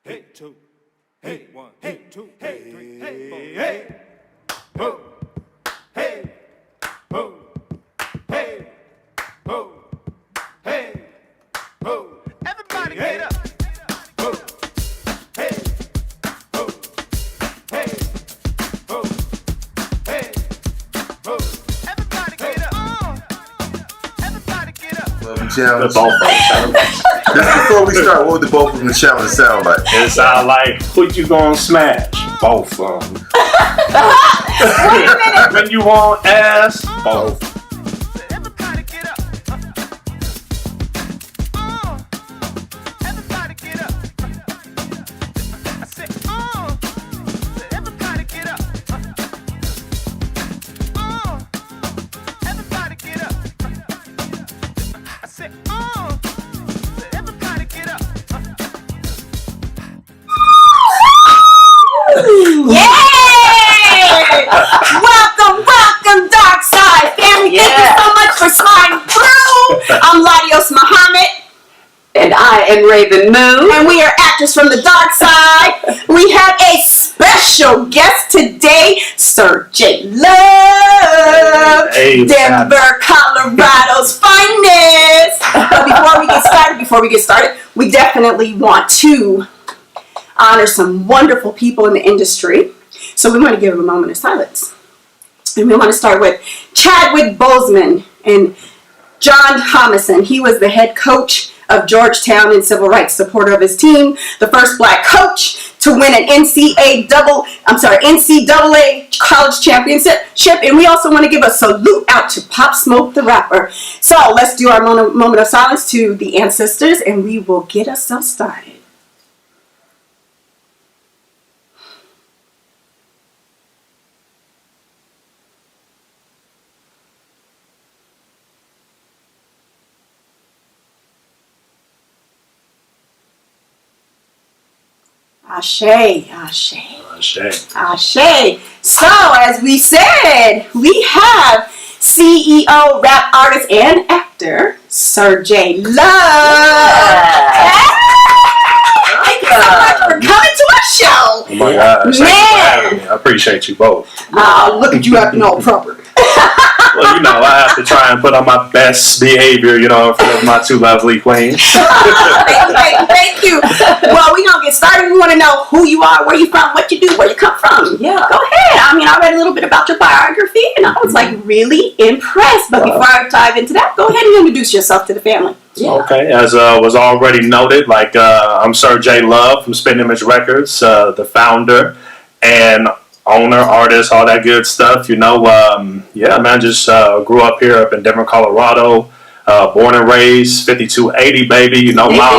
Hey, two. Hey, one. Hey, two. Hey, three. Hey, four. Hey. Ho. Hey. Ho. Hey. Ho. Hey. Ho. Everybody get up. Ho. Hey. Ho. Hey. Ho. Hey. Ho. Everybody get up. Everybody get up. Challenge. Just before we start, what would the both of them challenge sound like? It sound like, who you gonna smash? Both of them. Wait a minute. When you want ass? Both. Everybody get up. Everybody get up. I said, everybody get up. Everybody get up. I said, everybody get up. Yay! Welcome, Darkside Family. Yeah. Thank you so much for sliding through. I'm Ladios Muhammad. And I am Rav'n Moon. And we are actors from the dark side. We have a special guest today, Sir J Love, Hey, Denver, Colorado's finest. But before we get started, we definitely want to honor some wonderful people in the industry. So we want to give them a moment of silence. And we want to start with Chadwick Boseman and John Thomason. He was the head coach of Georgetown in civil rights, supporter of his team, the first black coach to win an NCAA college championship. And we also want to give a salute out to Pop Smoke the rapper. So let's do our moment of silence to the ancestors, and we will get ourselves started. Ashe, ashe. Ashe. So, as we said, we have CEO, rap artist, and actor, Sir J Love. Thank you so much for coming to our show. Oh my gosh. Thank you for having Man. me. I appreciate you both. Look at you acting all proper. Well, you know, I have to try and put on my best behavior, you know, in front of my two lovely queens. Thank you. Well, we're going to get started. We want to know who you are, where you from, what you do, where you come from. Yeah. Go ahead. I mean, I read a little bit about your biography, and I was like really impressed. But before I dive into that, go ahead and introduce yourself to the family. Yeah. Okay, as was already noted, like I'm Sir J Love from Spittin Image Records, the founder and owner, artist, all that good stuff. You know, yeah, man, just grew up here up in Denver, Colorado. Born and raised, 5280, baby. You know, my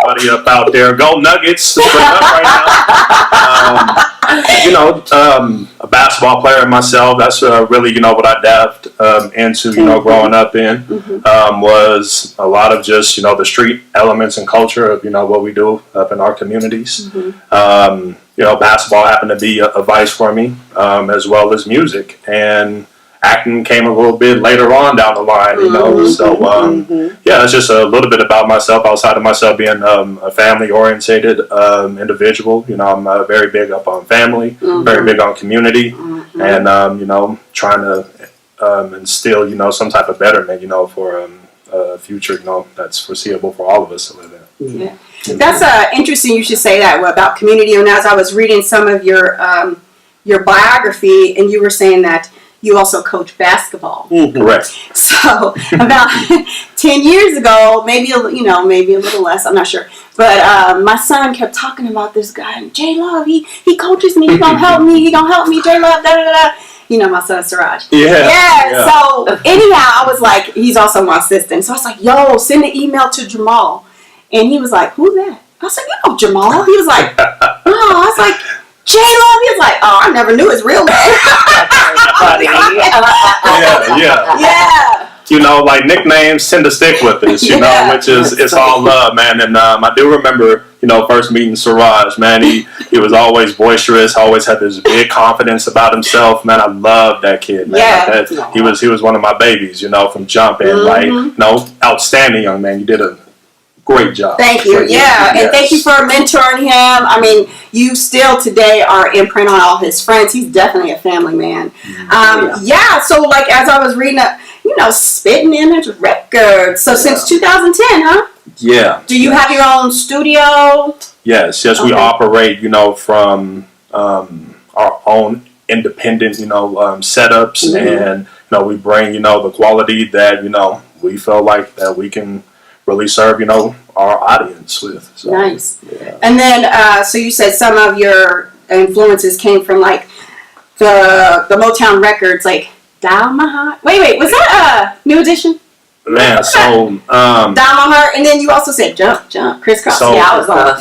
everybody up out there. Go Nuggets, straight up right now. You know, a basketball player myself. That's really, you know, what I dived into, you know, growing up in. Was a lot of just, you know, the street elements and culture of, you know, what we do up in our communities. You know, basketball happened to be a vice for me, as well as music. And acting came a little bit later on down the line, you know. So, yeah, it's just a little bit about myself outside of myself being a family-oriented individual. You know, I'm very big up on family, very big on community, and, you know, trying to instill, you know, some type of betterment, you know, for a future, you know, that's foreseeable for all of us to live in. Yeah. That's interesting you should say that about community. And as I was reading some of your biography, and you were saying that you also coach basketball. Correct. So about 10 years ago, maybe a little less, I'm not sure. But my son kept talking about this guy, J Love. He coaches me. He gonna help me. He gonna help me. J Love. Da da da. You know my son Siraj. Yeah. So anyhow, I was like, he's also my assistant. So I was like, yo, send an email to Jamal. And he was like, who's that? I said, you know Jamal. He was like, oh. I was like, J Love. He was like, oh, I never knew his real name. Yeah. You know, like nicknames tend to stick with us, you know, which is, it's all love, man. And I do remember, you know, first meeting Siraj, man, he was always boisterous, always had this big confidence about himself, man. I loved that kid, man. Yeah. Like he was one of my babies, you know, from jump. And like, you know, outstanding young man. You did a great job. Thank you. Yeah, and thank you for mentoring him. I mean, you still today are imprint on all his friends. He's definitely a family man. Yeah. So like as I was reading up, Spittin Image Records. So since 2010, huh? Yeah. Do you have your own studio? Yes. We operate, from our own independent, setups, and we bring, the quality that we feel like that we can really serve, our audience with. So, Nice. Yeah. And then, so you said some of your influences came from like the Motown records, like Dial My Heart. Wait, was that a New Edition? Man, so Dial My Heart, and then you also said Jump, Crisscross. So, I was on.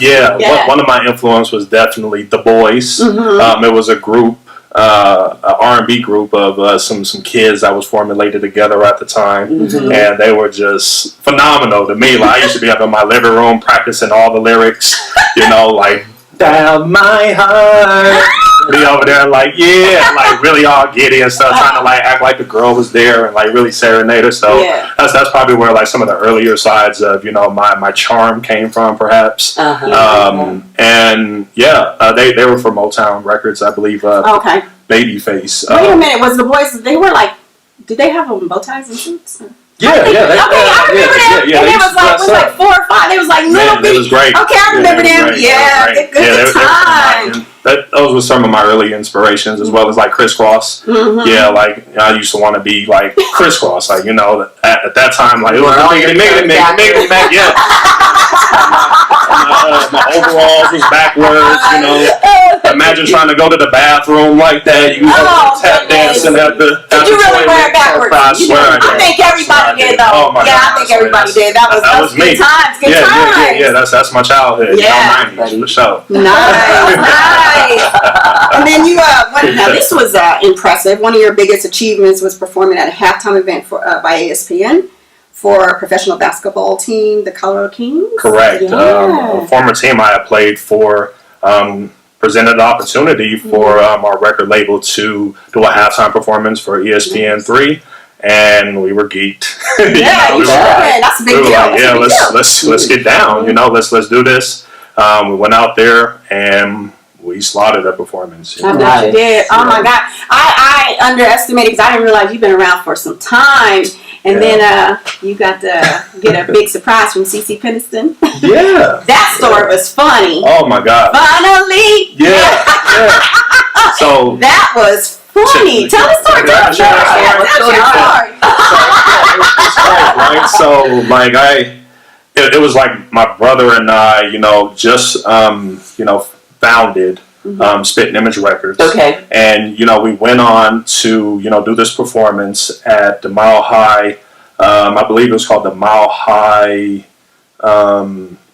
One of my influence was definitely The Boys. Mm-hmm. It was a group, an R&B group of some kids that was formulated together at the time, and they were just phenomenal to me. Like I used to be up in my living room practicing all the lyrics, like Dial My Heart. Be over there like really all giddy and stuff, trying to like act like the girl was there and like really serenade her. So that's probably where like some of the earlier sides of my charm came from, perhaps. And they were for Motown Records, I believe. Okay. Babyface. Wait a minute, was the Boys? They were like, did they have bow ties and suits? Yeah. I remember them. And it was like 4 or 5. They was like little bitty. It was great. Okay, I remember them. Great. Good time. Those were some of my early inspirations, as well as like Crisscross. Mm-hmm. Yeah, like I used to want to be like Crisscross, like at that time, like it was Miggity Mac, yeah. My overalls was backwards, Imagine trying to go to the bathroom like that. You tap dancing at the. Did you really wear it backwards? I swear. I think everybody did though. I think everybody did. That was me. Good times. Good times. Yeah. That's my childhood. Yeah. 90s for sure. Nice. And then you now this was impressive. One of your biggest achievements was performing at a halftime event by ESPN for a professional basketball team, the Colorado Kings. Correct. Yeah. A former team I had played for presented an opportunity for our record label to do a halftime performance for ESPN3. And we were geeked. Yeah, that's a big deal. Let's get down. Let's do this. We went out there and we slaughtered a performance. I bet you did. Oh my God, I underestimated because I didn't realize you've been around for some time. And then you got to get a big surprise from CeCe Peniston. Yeah. That story was funny. Oh my God. Finally. Yeah. So that was funny. Tell the story. Tell the story. So like it was like my brother and I, just founded Spittin Image Records. Okay. And we went on to do this performance at the Mile High. I believe it was called the Mile High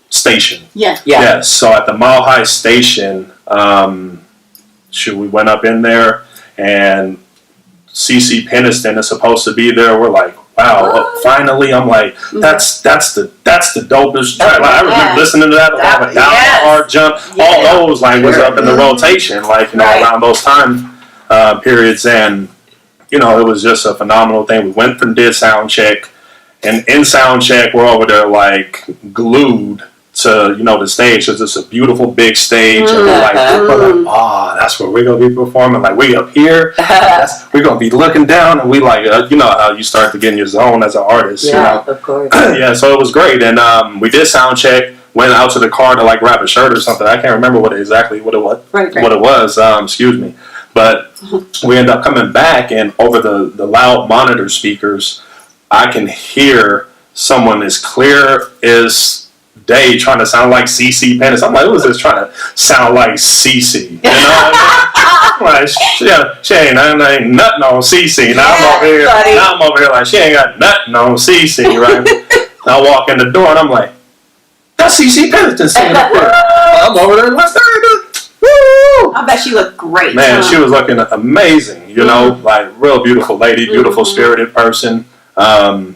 Station. Yeah. Yes. So at the Mile High Station, we went up in there, and CeCe Peniston is supposed to be there. We're like, wow, finally! I'm like, that's the dopest track. Like, I remember listening to that, all the Down Hard Jump, all those like was up in the rotation, like around those time periods, and it was just a phenomenal thing. We went and did sound check, and in sound check, we're over there like glued to the stage, because it's a beautiful big stage, and we're like, that's where we're gonna be performing. Like we up here, we're gonna be looking down, and we like, how you start to get in your zone as an artist. Of course. Yeah, so it was great, and we did sound check. Went out to the car to like grab a shirt or something. I can't remember what it was. What it was. Excuse me. But we ended up coming back, and over the loud monitor speakers, I can hear someone as clear as day trying to sound like CeCe Peniston. I'm like, who is this trying to sound like CeCe? Like, she ain't nothing on CeCe. Now I'm over here like, she ain't got nothing on CeCe, right? I walk in the door and I'm like, that's CeCe Peniston singing up there. I'm over there like, woo! I bet she looked great. Man, she was looking amazing, like real beautiful lady, beautiful spirited person. When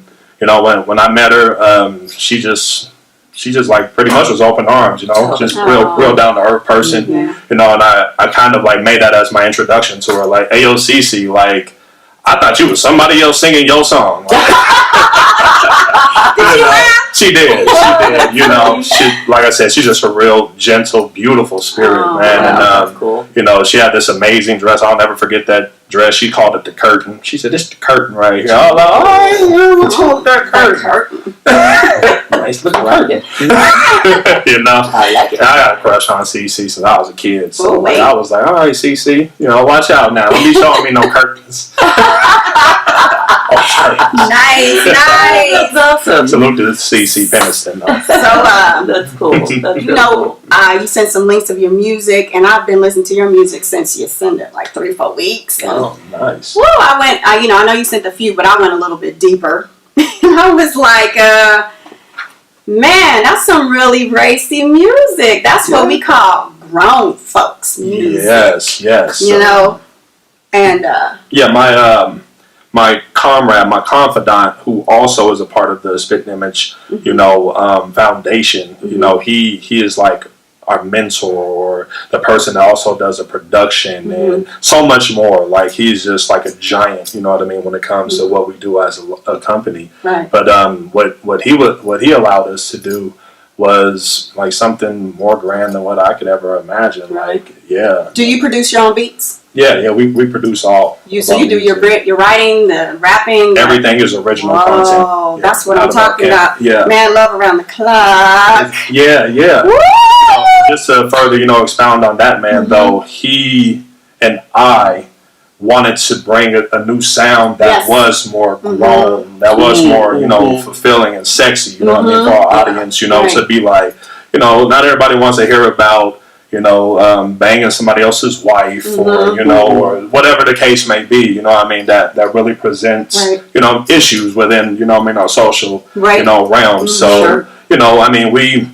I met her, she just like pretty much was open arms, just real down to earth person, and I kind of like made that as my introduction to her, like, hey yo, CeCe, like, I thought you was somebody else singing your song. Did you laugh? She did. You know, like I said, she's just a real gentle, beautiful spirit, man. Wow, And cool. you know, she had this amazing dress. I'll never forget that dress. She called it the curtain. She said, "This is the curtain right here." I was like, "What's wrong with that curtain?" Nice looking curtain. You know, I like it. I got a crush on CC since I was a kid. So Oh, wait. I was like, all right, CC, you know, watch out now. Don't be showing me no curtains. Nice. That's awesome. Salute to CC Peniston, though. So, That's cool. That's you know, you sent some links of your music, and I've been listening to your music since you sent it, like 3-4 weeks. And, Oh, nice. woo, I know you sent a few, but I went a little bit deeper. And I was like, man, that's some really racy music. That's what we call grown folks music. Yes. You know, and Yeah, my comrade, my confidant, who also is a part of the Spittin Image, you know, foundation. You know, he is like our mentor, or the person that also does a production and so much more. Like, he's just like a giant. You know what I mean, when it comes to what we do as a company. right. But what he allowed us to do was like something more grand than what I could ever imagine. Right. Like, yeah. Do you produce your own beats? Yeah, we produce all. So you do your writing, the rapping. Everything is original content. Oh, Yeah, that's what out I'm of our talking camp. about. Yeah. Man, love around the clock. Yeah. Woo! Just to further, you know, expound on that, man, though, he and I wanted to bring a new sound that Yes. was more grown, that was more, you know, fulfilling and sexy, you know what I mean, for our audience, you know, Right. to be like, you know, not everybody wants to hear about, you know, banging somebody else's wife or, you know, or whatever the case may be, you know what I mean, that really presents, Right. you know, issues within, you know what I mean, our social, Right. you know, realm. So, Sure. you know, I mean,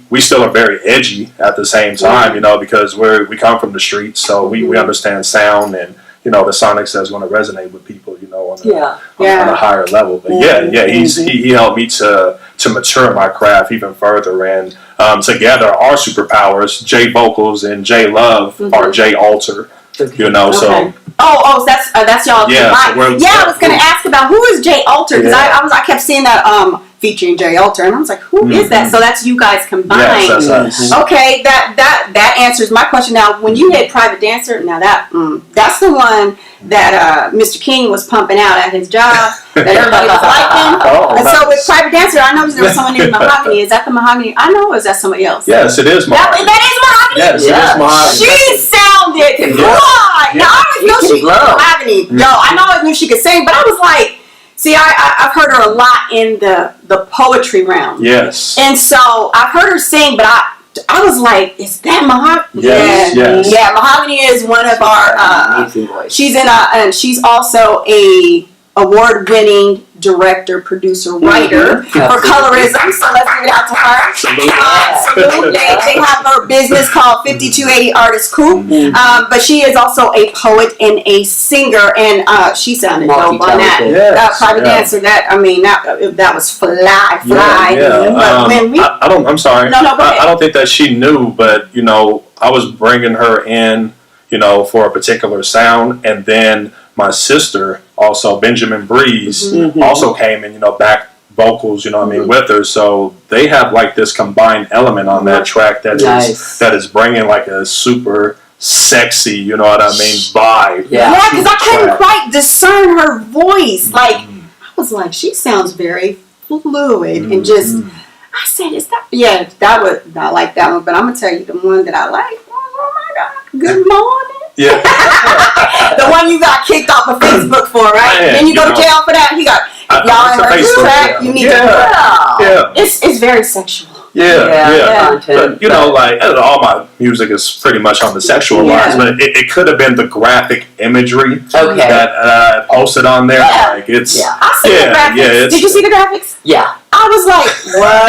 we still are very edgy at the same time, you know, because we come from the streets, so we understand sound and, you know, the sonics that's going to resonate with people, you know, on a higher level. But he helped me to mature my craft even further, and together our superpowers, J Vocals and J Love, are J Alter, you know, so. Okay. Oh, that's y'all. Yeah, so combined. I was gonna ask about who is J Alter, because I kept seeing that featuring J Alter, and I was like, who is that? So that's you guys combined. Yes, that's us. Okay, that answers my question. Now, when you hit Private Dancer, now that's the one that Mr. King was pumping out at his job that everybody was liking. Oh, And so nice. with Private Dancer, I noticed there was someone named Mahogany. Is that the Mahogany? I know, or is that somebody else? Yes, it is Mahogany. That is Mahogany. Yes, it Yeah. is Mahogany. She sounded fly. Now I always knew she blow. Mahogany. No, I know I knew she could sing, but I was like, see, I've heard her a lot in the poetry realm. Yes. And so I've heard her sing, but I was like, is that Mahogany? Yes. Yeah, Mahogany is one of our. Amazing voice. She's and she's also a award-winning director, producer, writer for colorism. So let's give it out to her. Absolutely. They have her business called 5280 Artist Coop. But she is also a poet and a singer, and she sounded dope on that. Yes, Private yeah. Dancer. That was fly. Yeah. But when we, I'm sorry. No, go ahead. I don't think that she knew, but, you know, I was bringing her in, you know, for a particular sound, and then my sister, also Benjamin Breeze, also came in, you know, back vocals, you know what I mean, with her. So they have like this combined element on that track that is bringing like a super sexy, you know what I mean, vibe. Yeah, because I couldn't quite discern her voice. Like, I was like, she sounds very fluid and just. I said, is that? Yeah, that was. I like that one, but I'm gonna tell you the one that I like. Oh my God! Good morning. Yeah. The one you got kicked off of Facebook for, right? Man, Then you go you to know, jail for that. He got y'all to in her Facebook, track. yeah. You need Yeah. It's very sexual. Yeah. Content. But, you know, like, all my music is pretty much on the sexual lines, but it could have been the graphic imagery that I posted on there. Yeah. Like, it's I see the graphics. Did you see the graphics? Yeah. I was like, what?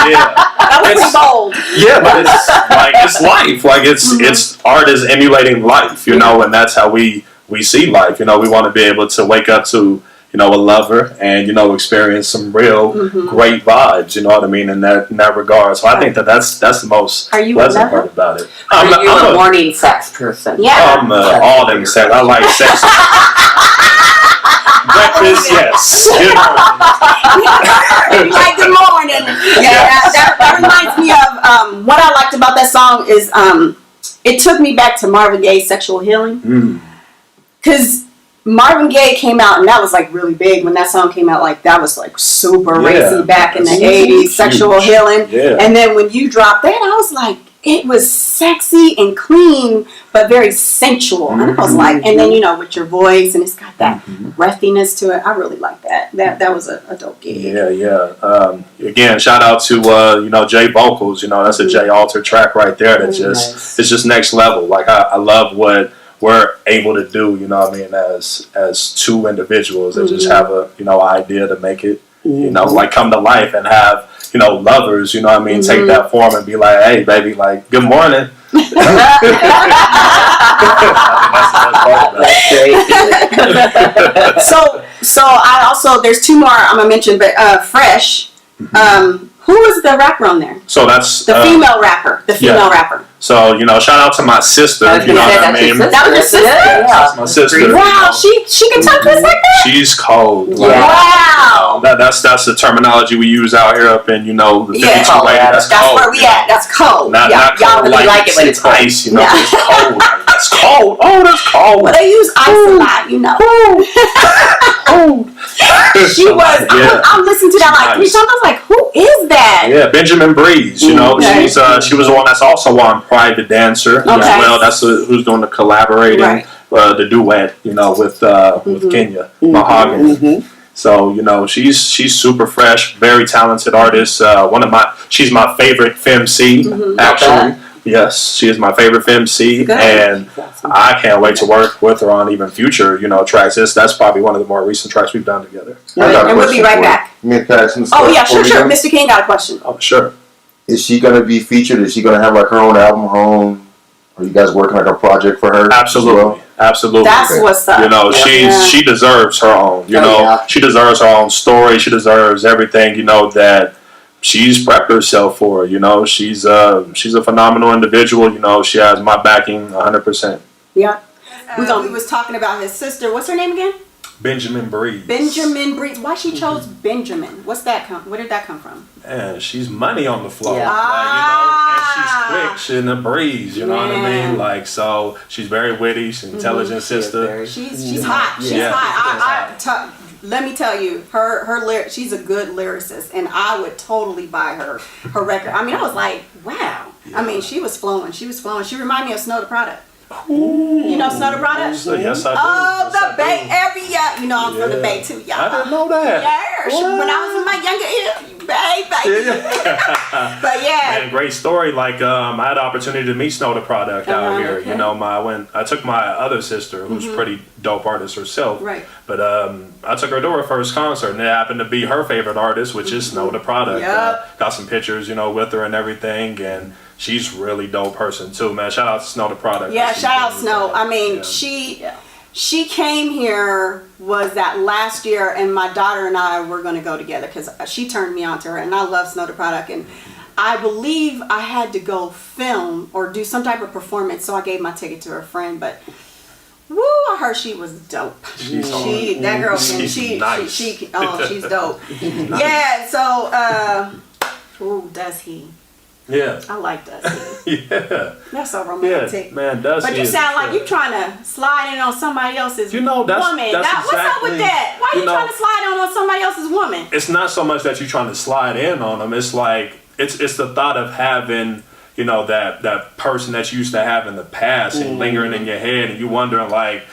That was pretty bold. Yeah, but it's like it's life. Like it's art is emulating life, you know, and that's how we see life. You know, we want to be able to wake up to, you know, a lover and, you know, experience some real great vibes, you know what I mean, in that regard. So I think that's the most pleasant part about it. Are you a morning sex person? Yeah. I'm all them sex. I like sex. Breakfast, yes. Good morning. Like good morning. Yeah, that reminds me of what I liked about that song is it took me back to Marvin Gaye's Sexual Healing. Because Marvin Gaye came out and that was like really big when that song came out. Like that was like super racy back in the 80s, Sexual Healing. Yeah. And then when you dropped that, I was like, it was sexy and clean, but very sensual. And I was like, and then with your voice, and it's got that breathiness to it. I really like that. That was a dope gig. Yeah. Again, shout out to Jay Vocals. That's a Jay Alter track right there. That it's just next level. Like I love what we're able to do. As two individuals that just have a idea to make it like come to life and have lovers, take that form and be like, hey, baby, like, good morning. So I also, there's two more I'm gonna mention, but Fresh. Who was the rapper on there? So that's the female rapper. The female rapper. So shout out to my sister. That was your sister. That's my sister. Wow, she can tongue twist like that. She's cold. Like, wow. That's the terminology we use out here up in the 52 way. That's cold. Where we at. That's cold. Not y'all cold really like it when it's cold. ice. It's cold. That's cold. Oh, that's cold. Well, they use ice a lot. She was. I listened to that like 3 times. I was like, who is that? Yeah, Benjamin Breeze. She was the one that's also on Private Dancer as well. That's who's doing the collaborating, the duet. With Kenya Mahogany. So she's super fresh, very talented artist. She's my favorite femc actually. Yes, she is my favorite femc, and I can't wait to work with her on even future, tracks. That's probably one of the more recent tracks we've done together. And we'll be right back. Oh yeah, sure. Mr. King got a question. Oh sure. Is she gonna be featured? Is she gonna have like her own album, her own? Are you guys working like a project for her? Absolutely. Absolutely. That's what's up. She deserves her own. She deserves her own story. She deserves everything. That she's prepped herself for. She's a phenomenal individual. She has my backing 100%. Yeah. We was talking about his sister. What's her name again? Benjamin Breeze. Benjamin Breeze. Why she chose Benjamin? Where did that come from? Man, she's money on the floor. Yeah. And she's quick. She's in the breeze. You know what I mean? Like, so she's very witty. She's an intelligent sister. She's hot. She's hot. Let me tell you, her she's a good lyricist, and I would totally buy her record. I mean, I was like, wow. Yeah. I mean, she was flowing. She reminded me of Snow the Product. Ooh. You know Snow the Product? Yes, I do. Oh, the Bay area. I'm from the Bay too, y'all. I didn't know that. Yeah, when I was in my younger years, baby. But yeah. Man, great story. Like, I had the opportunity to meet Snow the Product out here. Okay. I took my other sister, who's pretty dope artist herself. Right. But I took her to her first concert, and it happened to be her favorite artist, which is Snow the Product. Yep. Got some pictures, with her and everything, and she's really dope person too, man. Shout out to Snow the Product. Yeah, shout out Snow. I mean, she came here was that last year, and my daughter and I were going to go together because she turned me on to her, and I love Snow the Product, and I believe I had to go film or do some type of performance, so I gave my ticket to her friend, but woo, I heard she was dope. That girl can, she's dope. Yeah, so, does he? Yeah. I like Dusty. Yeah. That's so romantic. Yeah, man, Dusty. But you sound like you're trying to slide in on somebody else's woman. That's What's up with that? Why are you trying to slide on somebody else's woman? It's not so much that you're trying to slide in on them. It's like, it's the thought of having, that person that you used to have in the past and lingering in your head, and you wondering, like,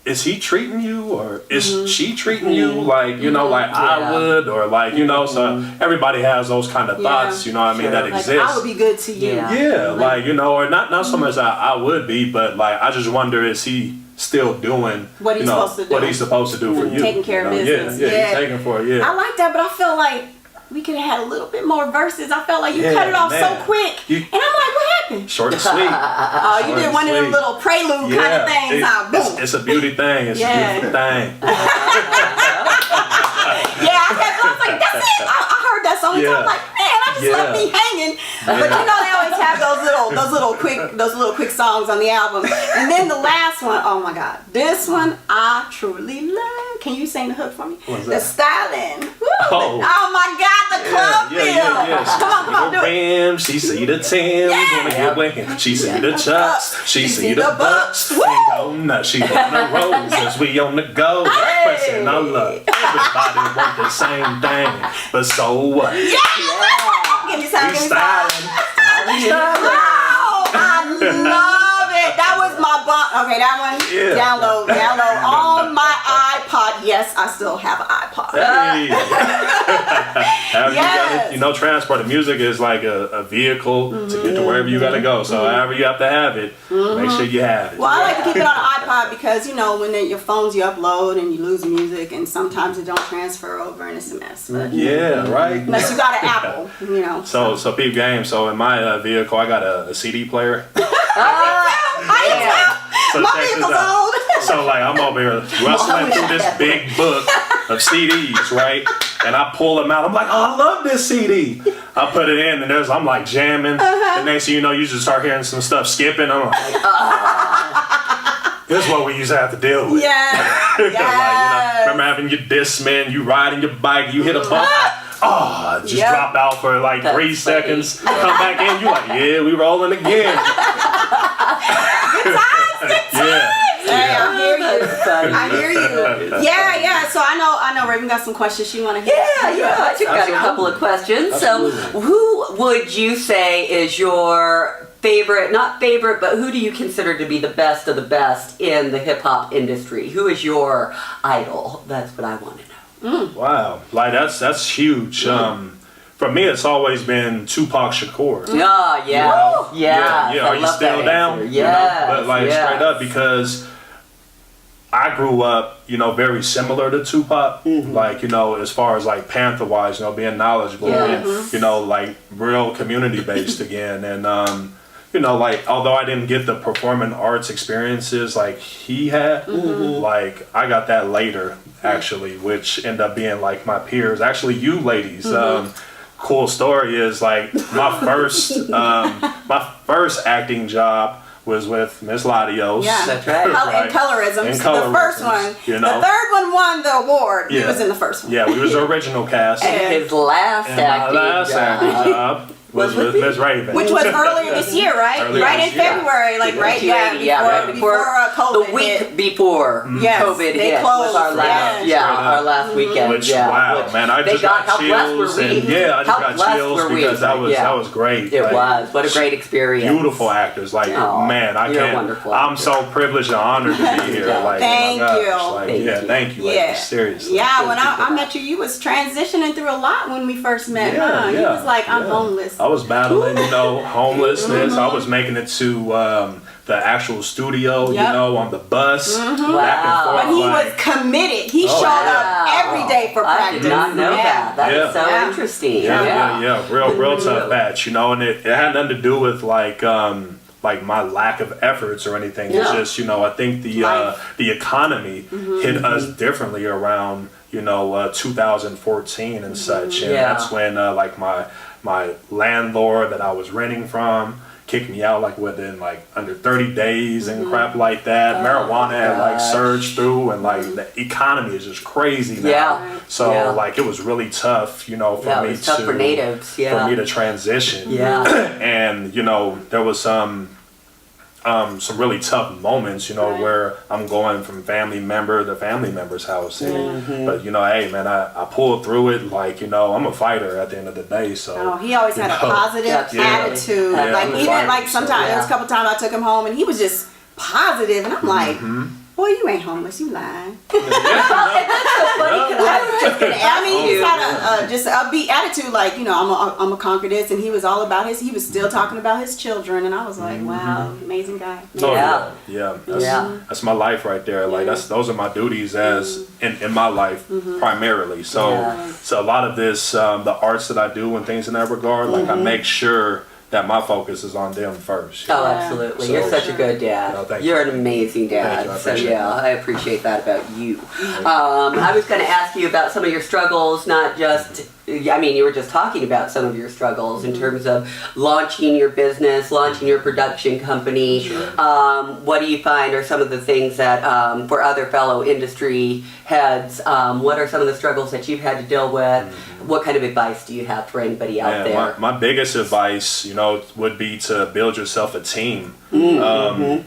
is he treating you, or is she treating you like, like I would, or like, so everybody has those kind of thoughts, that exist. I would be good to you. Yeah, or not so much that I would be, but like, I just wonder, is he still doing what he's supposed to do for you? Taking care of business. Yeah, he's taking for it, I like that, but I feel like we could have had a little bit more verses. I felt like you cut it off so quick. And I'm like, what happened? Short and sweet. You did one of them little prelude kind of things. It's a beauty thing. It's a beautiful thing. I was like, that's it. I heard that song. So I'm like, man, I just left me hanging. But they always always have those little quick songs on the album. And then the last one, oh my God, this one I truly love. Can you sing the hook for me? What's The that? styling. Woo. Oh. Oh my God, the club feel. Come on, do it. Rim, she see the Timbs, wanna get away. She see the Chucks, she see the Bucks. Woo. Ain't on nuts, she wanna roll, cause we on the go. Pressing our luck. Everybody want the same thing, but so what? Yeah. Give me some, We give me some. styling. Oh, I love it. That was my bump. Okay, that one. Yeah. Download on my iPod. Yes, I still have an iPod. Hey. However Yes. you gotta, transport. The music is like a vehicle to get to wherever you gotta go. So however you have to have it, make sure you have it. Well, I like to keep it on an iPod because when your phones you upload and you lose music, and sometimes it don't transfer over and it's a mess. But Yeah, right. unless you got an Apple, So peep game. So in my vehicle, I got a CD player. So My check this vehicle's out. old. So like I'm over here rustling through this big book of CDs, right? And I pull them out. I'm like, oh, I love this CD. I put it in, and I'm like jamming. The next thing you know, you just start hearing some stuff skipping. I'm like, this is what we used to have to deal with. Yeah. Like, remember having your Discman, you riding your bike, you hit a bump. Oh, just Yep. drop out for like That's 3 funny. seconds. Come back in, you like, yeah, we rolling again. Yeah. Hey, I hear you. That's funny. I hear you. Yeah. So I know Rav'n got some questions she want to hear. Yeah, I just got a couple of questions. So, who would you say is your favorite, not favorite, but who do you consider to be the best of the best in the hip hop industry? Who is your idol? That's what I want to know. Wow, like that's huge. For me, it's always been Tupac Shakur. Yeah, yeah. Yeah. I Are you love still that down? answer. Yes, But like yes. straight up, because I grew up, very similar to Tupac. Like, as far as like Panther wise, being knowledgeable Yes. and like real community based again. And like although I didn't get the performing arts experiences like he had, like I got that later actually, which ended up being like my peers. Actually, you ladies. Cool story is like my first acting job was with Miss Latios. Yeah. That's right. In Right. colorisms. In The first one. colorisms, The third one won the award. He Yeah. was in the first one. Yeah, we was the original cast. And his last And my acting last job. acting job was with Miss Rav'n. Which was earlier this year, right? Earlier Right this in year. February, like right before COVID the week hit. before Yes, COVID they hit closed, was our last, yes. our last weekend. Which, yeah, wow, which man, I they just got how blessed were chills. we? And yeah, I just How got blessed chills were we? because that was great. It Like, was. What a great experience. Beautiful actors. Like, Oh, man, I you're a can't. wonderful I'm actor. so privileged and honored to be here. Yeah. Like, Thank oh my gosh. you. Like, Thank yeah, you. thank you, Yeah. ladies. Seriously. Yeah, when I met you was transitioning through a lot when we first met. Yeah, You yeah, was like, I'm yeah. homeless. I was battling, homelessness. I was making it to the actual studio, Yep. on the bus, back and Wow. forth. But he like, was committed. He Oh, showed wow. up every day for I practice. did not know that. That is so Yeah. interesting. Yeah. Real Yeah. tough batch, and it had nothing to do with like my lack of efforts or anything. It's Yeah. just, I think the economy hit us differently around, 2014 and such. And Yeah. that's when like my landlord that I was renting from kicked me out like within like under 30 days and crap like that. Marijuana had like gosh. surged through, and like the economy is just crazy now. Yeah. So Yeah. like it was really tough, for Yeah, it me was tough to for natives. for Yeah. me to transition. Yeah. And there was some really tough moments, where I'm going from family member to family member's house. And, But hey man, I pulled through it. Like, I'm a fighter at the end of the day. So Oh, he always had a positive Absolutely. attitude. Yeah. Like Yeah. even like sometimes Yeah. there was a couple times I took him home and he was just positive, and I'm like, boy, you ain't homeless, you lying. I mean, he's got a just an upbeat attitude, like, I'm gonna conquer this, and he was all about he was still talking about his children, and I was like, wow, amazing guy. Oh, Yeah. yeah. Yeah. That's my life right there. Like those are my duties as in my life primarily. So Yeah. so a lot of this the arts that I do and things in that regard, like I make sure that my focus is on them first. Oh, absolutely. So- You're such a good dad. No, thank You're you. an amazing dad. Thank you. I So appreciate yeah, I appreciate that about you. I was going to ask you about some of your struggles, not just I mean, you were just talking about some of your struggles in terms of launching your business, launching your production company. What do you find are some of the things that, for other fellow industry heads, what are some of the struggles that you've had to deal with? What kind of advice do you have for anybody out there? My biggest advice, would be to build yourself a team. I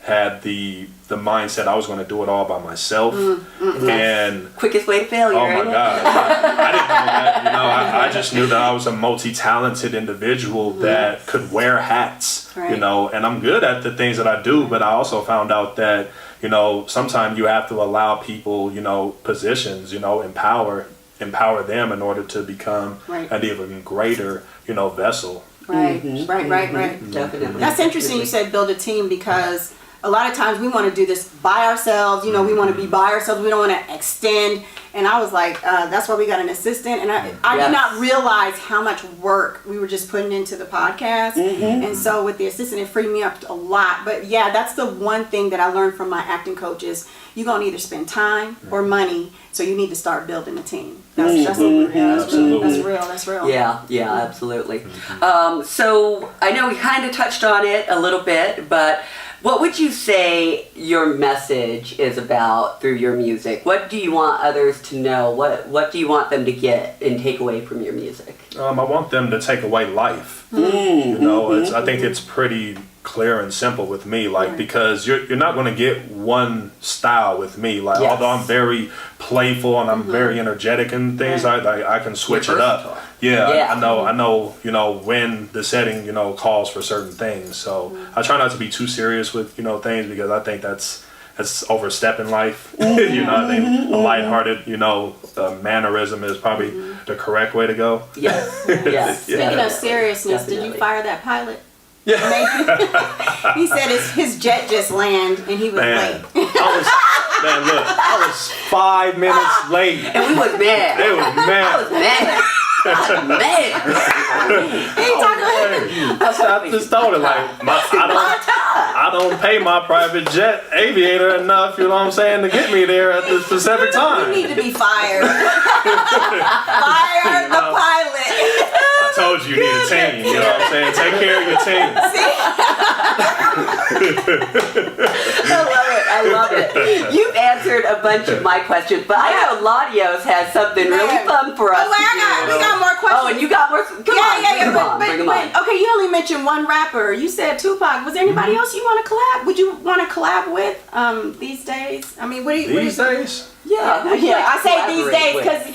had the mindset I was going to do it all by myself, and Quickest way to failure. oh my ain't it? God, I didn't know that. I just knew that I was a multi-talented individual that could wear hats, Right. and I'm good at the things that I do, but I also found out that, sometimes you have to allow people, positions, empower them in order to become Right. an even greater, vessel. Right, right. Definitely. That's interesting you said build a team, because a lot of times we want to do this by ourselves. We want to be by ourselves. We don't want to extend. And I was like, that's why we got an assistant. And I did not realize how much work we were just putting into the podcast. And so with the assistant, it freed me up a lot. But yeah, that's the one thing that I learned from my acting coaches. You're going to either spend time or money. So you need to start building a team. That's real. Yeah, absolutely. So I know we kind of touched on it a little bit, but what would you say your message is about through your music? What do you want others to know? What do you want them to get and take away from your music? I want them to take away life. I think it's pretty clear and simple with me, because you're not going to get one style with me. Although I'm very playful and I'm very energetic and things, I can switch it up. Yeah. I know, when the setting, calls for certain things. So I try not to be too serious with, things, because I think that's overstepping life. I think a lighthearted, mannerism is probably the correct way to go. Yes. Speaking of seriousness, did you fire that pilot? Yeah. He said his jet just landed and he was late. I was 5 minutes late. And we was mad. They was mad. I was mad. I just told her, I don't pay my private jet aviator enough, to get me there at the specific time. You need to be fired. Fire the pilot. I told you need a team, Take care of your team. I love it. You've answered a bunch of my questions, but I know Ladios has something really fun for us to do. We got more questions. Oh, and you got more? Bring them on. Okay, you only mentioned one rapper. You said Tupac. Was there anybody else you want to collab? Would you want to collab with these days? I mean, These days? Yeah, I say these days because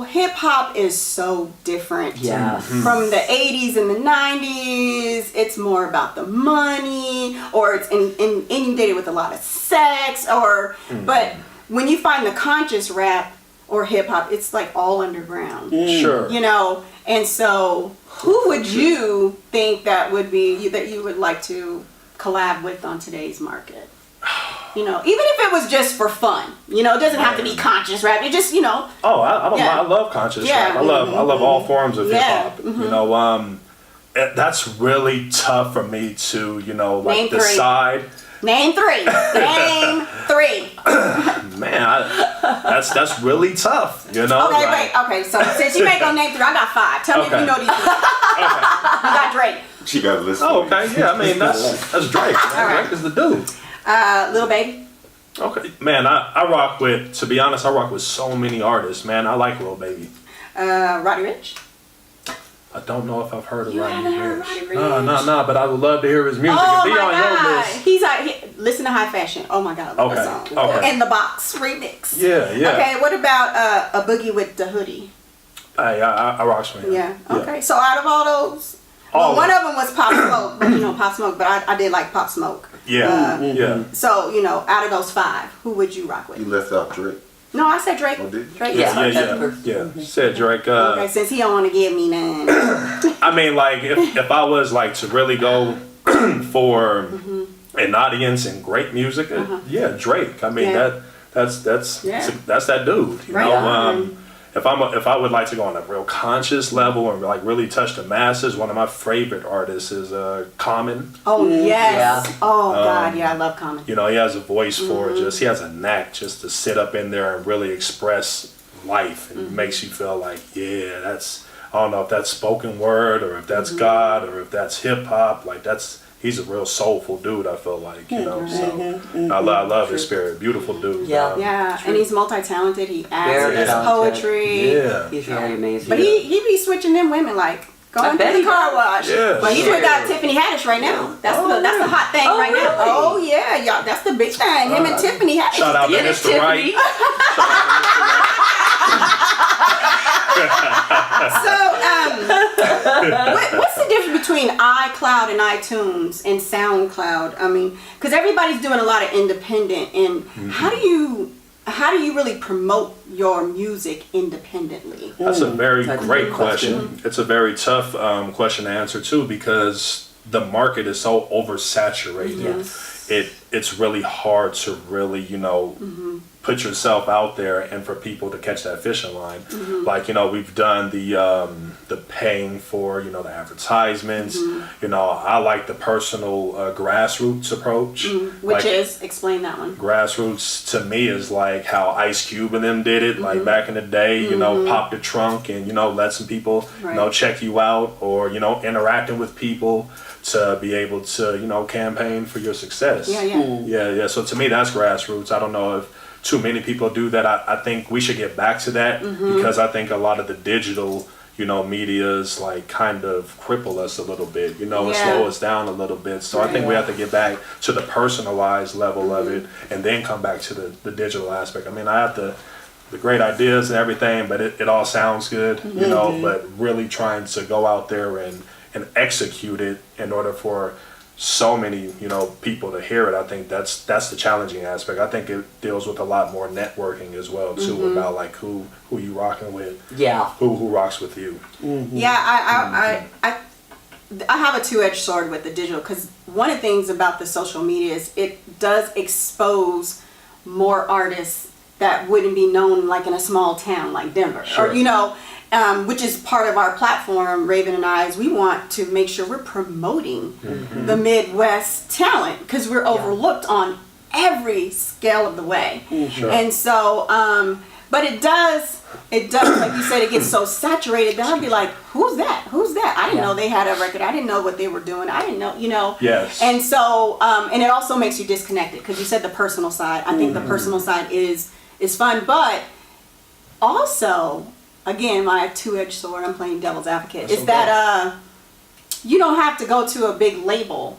hip hop is so different. Yeah. From the 80s and the 90s, it's more about the money, or it's inundated with a lot of sex, but when you find the conscious rap or hip hop, it's like all underground. Sure. And so who would you think that you would like to collab with on today's market? Even if it was just for fun, it doesn't have to be conscious rap. It just, Oh, I don't mind. I love conscious rap. I love all forms of hip hop. That's really tough for me to, Name decide. Name three. Name three. Man, that's really tough, Okay, wait. Okay, so since you ain't gonna name three, I got 5. Tell me if you know these. You got Drake. She got a list. Oh, okay. Yeah, I mean that's Drake. right. Drake is the dude. Lil Baby. Okay, man. I rock with. To be honest, I rock with so many artists. Man, I like Lil Baby. Roddy Ricch. I don't know if I've heard of You Roddy haven't heard Ricch. Roddy Ricch? No, but I would love to hear his music. Oh If he my on your God. list. He's like, listen to High Fashion. Oh my God, I love that song. Okay. In the Box remix. Yeah. Okay, what about a Boogie with the Hoodie? Hey, I rock with him. Yeah. Okay. So out of all those, one of them was Pop Smoke, but Pop Smoke. But I did like Pop Smoke. Yeah. So out of those 5, who would you rock with? You left out Drake. No, I said Drake. Oh, did you? Drake. Yeah. Said Drake. Okay, since he don't want to give me none. I mean, if I was to really go for an audience and great music, Drake. I mean that's that dude. Right. If I would like to go on a real conscious level and really touch the masses, one of my favorite artists is Common. Oh yes. Yeah. Oh God, I love Common. He has a voice for he has a knack just to sit up in there and really express life and makes you feel like, yeah, that's, I don't know if that's spoken word or if that's God or if that's hip hop. Like he's a real soulful dude, I feel like, you know. So I love his spirit. Beautiful dude. Yeah. Yeah, and he's multi-talented. He acts, Very he does talented. poetry. Yeah. He's very amazing. But he be switching them women like going to bet the he car does. wash. Yeah. But he's with Tiffany Haddish right now. That's the hot thing Oh, right now. really? Oh yeah, y'all. That's the big thing. Him and Tiffany Haddish. Shout out to Yeah, Mr. Wright. So, what's the difference between iCloud and iTunes and SoundCloud? I mean, because everybody's doing a lot of independent, and how do you really promote your music independently? That's a very That's a great good question. It's a very tough question to answer too, because the market is so oversaturated. Yes. It's really hard to really, you know, put yourself out there and for people to catch that fishing line. Like, you know, we've done the paying for, you know, the advertisements. You know, I like the personal grassroots approach. Which Like, is explain that one. grassroots to me is like how Ice Cube and them did it, like back in the day, you know, pop the trunk and, you know, let some people, you know, Right. check you out, or, you know, interacting with people to be able to, you know, campaign for your success. Yeah. So to me, that's grassroots. I don't know if too many people do that. I think we should get back to that because I think a lot of the digital, you know, medias like kind of cripple us a little bit, you know, and slow us down a little bit. So I think we have to get back to the personalized level of it and then come back to the digital aspect. I mean, I have the great ideas and everything, but it all sounds good, you know, but really trying to go out there and execute it in order for so many, you know, people to hear it. I think that's the challenging aspect. I think it deals with a lot more networking as well too, about like who you rocking with, who rocks with you. Yeah, I have a two-edged sword with the digital, because one of the things about the social media is it does expose more artists that wouldn't be known like in a small town like Denver, or you know, which is part of our platform. Rav'n and I, is we want to make sure we're promoting the Midwest talent, because we're overlooked on every scale of the way. And so, but it does, like you said, it gets so saturated that I'd be like, who's that? I didn't know they had a record. I didn't know what they were doing. I didn't know, you know. Yes. And so, and it also makes you disconnected, because you said the personal side. I think the personal side is fun, but also, again, my two-edged sword, I'm playing devil's advocate, is that you don't have to go to a big label,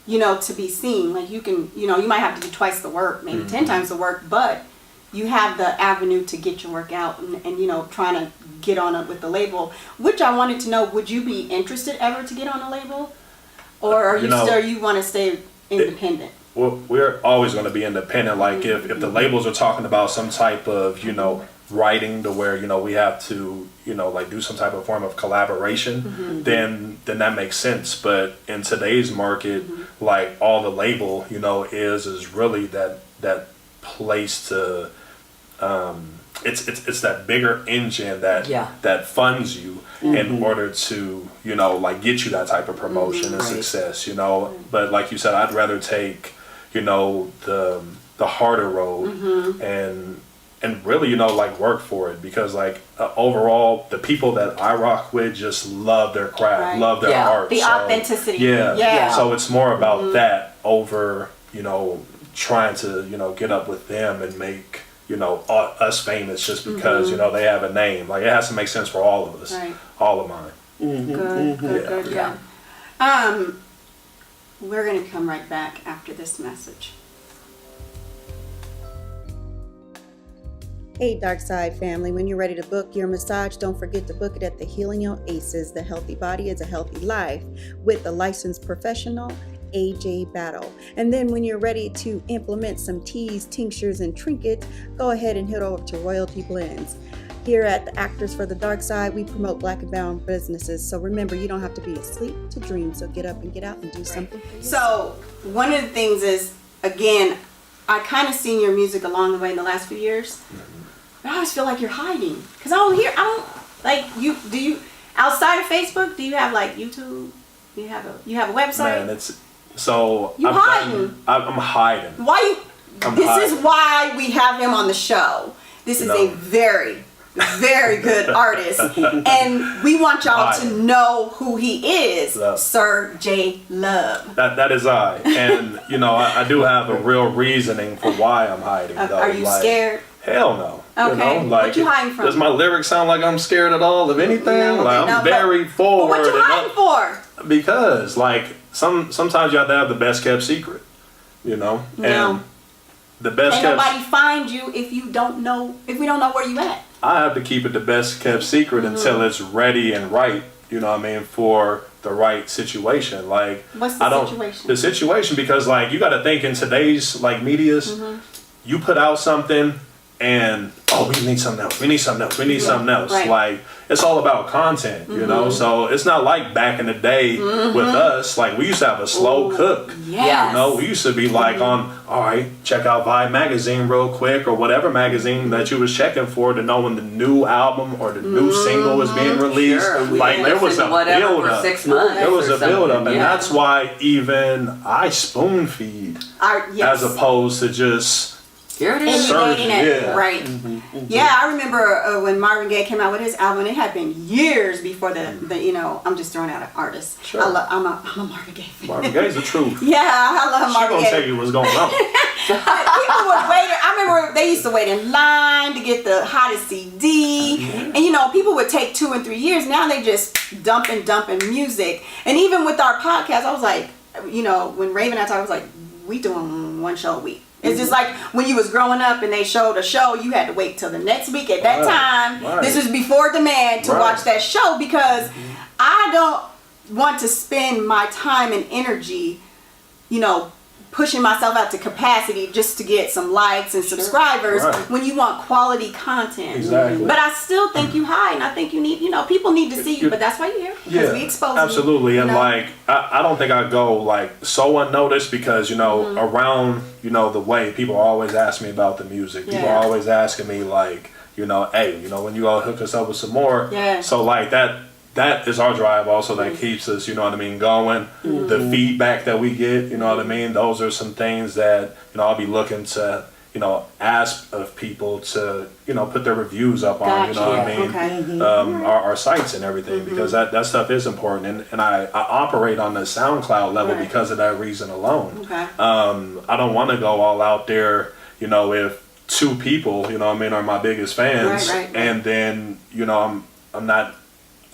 you know, to be seen. Like, you can, you know, you might have to do twice the work, maybe 10 times the work, but you have the avenue to get your work out and you know, trying to get on up with the label, which I wanted to know, would you be interested ever to get on a label? Or are you want to stay independent? Well, we're always going to be independent. Like if the labels are talking about some type of, you know, writing to where, you know, we have to, you know, like do some type of form of collaboration, then that makes sense. But in today's market, like all the label, you know, is really that place to, it's that bigger engine that funds you in order to, you know, like get you that type of promotion and success, you know. But like you said, I'd rather take, you know, the harder road and really, you know, like work for it, because like overall the people that I rock with just love their craft, love their art, the authenticity. So it's more about that over, you know, trying to, you know, get up with them and make, you know, us famous just because, you know, they have a name. Like, it has to make sense for all of us, all of mine. Good. We're going to come right back after this message. Hey, Darkside family, when you're ready to book your massage, don't forget to book it at the Healing OASIS. The healthy body is a healthy life, with the licensed professional AJ Battle. And then when you're ready to implement some teas, tinctures, and trinkets, go ahead and head over to Royalty Blends. Here at the Actors for the Dark Side, we promote Black and brown businesses. So remember, you don't have to be asleep to dream. So get up and get out and do something for yourself. So one of the things is, again, I kind of seen your music along the way in the last few years. But I always feel like you're hiding, because do you outside of Facebook, do you have like YouTube? You have a website? Man, so you hiding. I'm hiding. Is why we have him on the show. This is a very very good artist, and we want y'all to know who he is, Love. Sir J Love. That is I, and you know I do have a real reasoning for why I'm hiding. Though. Are you scared? Hell no. Okay. You know, like, what you hiding from? does my lyrics sound like I'm scared at all of anything? No, like no, I'm very forward. But what you and hiding for? Because like sometimes you have to have the best kept secret. You know, No. and the best Can't kept. nobody find you if you don't know. If we don't know where you at. I have to keep it the best kept secret until it's ready and right. You know what I mean, for the right situation. Like What's the situation? The situation, because like you got to think in today's like medias, you put out something and we need something else. We need something else. We need something else. Right. Like it's all about content, you know. So it's not like back in the day with us. Like we used to have a slow cook. Yes. You know, we used to be like on, all right, check out Vibe magazine real quick or whatever magazine that you was checking for to know when the new album or the new single was being released. Sure, we like there was a whatever build for up. 6 months. There was or a build up, something. and Yeah. that's why even I spoon feed Yes. as opposed to just Here it is. Surgeon, Emulating it, yeah. right? Yeah, I remember when Marvin Gaye came out with his album. It had been years before the you know. I'm just throwing out an artist. Sure. I'm a Marvin Gaye fan. Marvin Gaye's the truth. Yeah, I love She Marvin gonna Gaye. tell you what's going on. People would wait. I remember they used to wait in line to get the hottest CD, and you know, people would take 2 and 3 years. Now they just dumping music. And even with our podcast, I was like, you know, when Rav'n and I talked, I was like, we doing one show a week. It's just like when you was growing up and they showed a show, you had to wait till the next week. At that time, right. this was before demand to Right. watch that show because I don't want to spend my time and energy, you know, pushing myself out to capacity just to get some likes and subscribers Right. when you want quality content. Exactly. But I still think you hide, and I think you need, you know, people need to see you, but that's why you're here. Because we expose absolutely. you. And you know? like I don't think I go like so unnoticed because you know around you know the way people always ask me about the music. People Yeah. are always asking me like you know, hey, you know, when you all hook us up with some more. Yeah. So like that is our drive also that keeps us, you know what I mean, going. The feedback that we get, you know what I mean, those are some things that, you know, I'll be looking to, you know, ask of people to, you know, put their reviews up on, you know what I mean, Okay. our sites and everything because that stuff is important. And I operate on the SoundCloud level Right. because of that reason alone. Okay. I don't want to go all out there, you know, if 2 people, you know what I mean, are my biggest fans Right. and then, you know, I'm not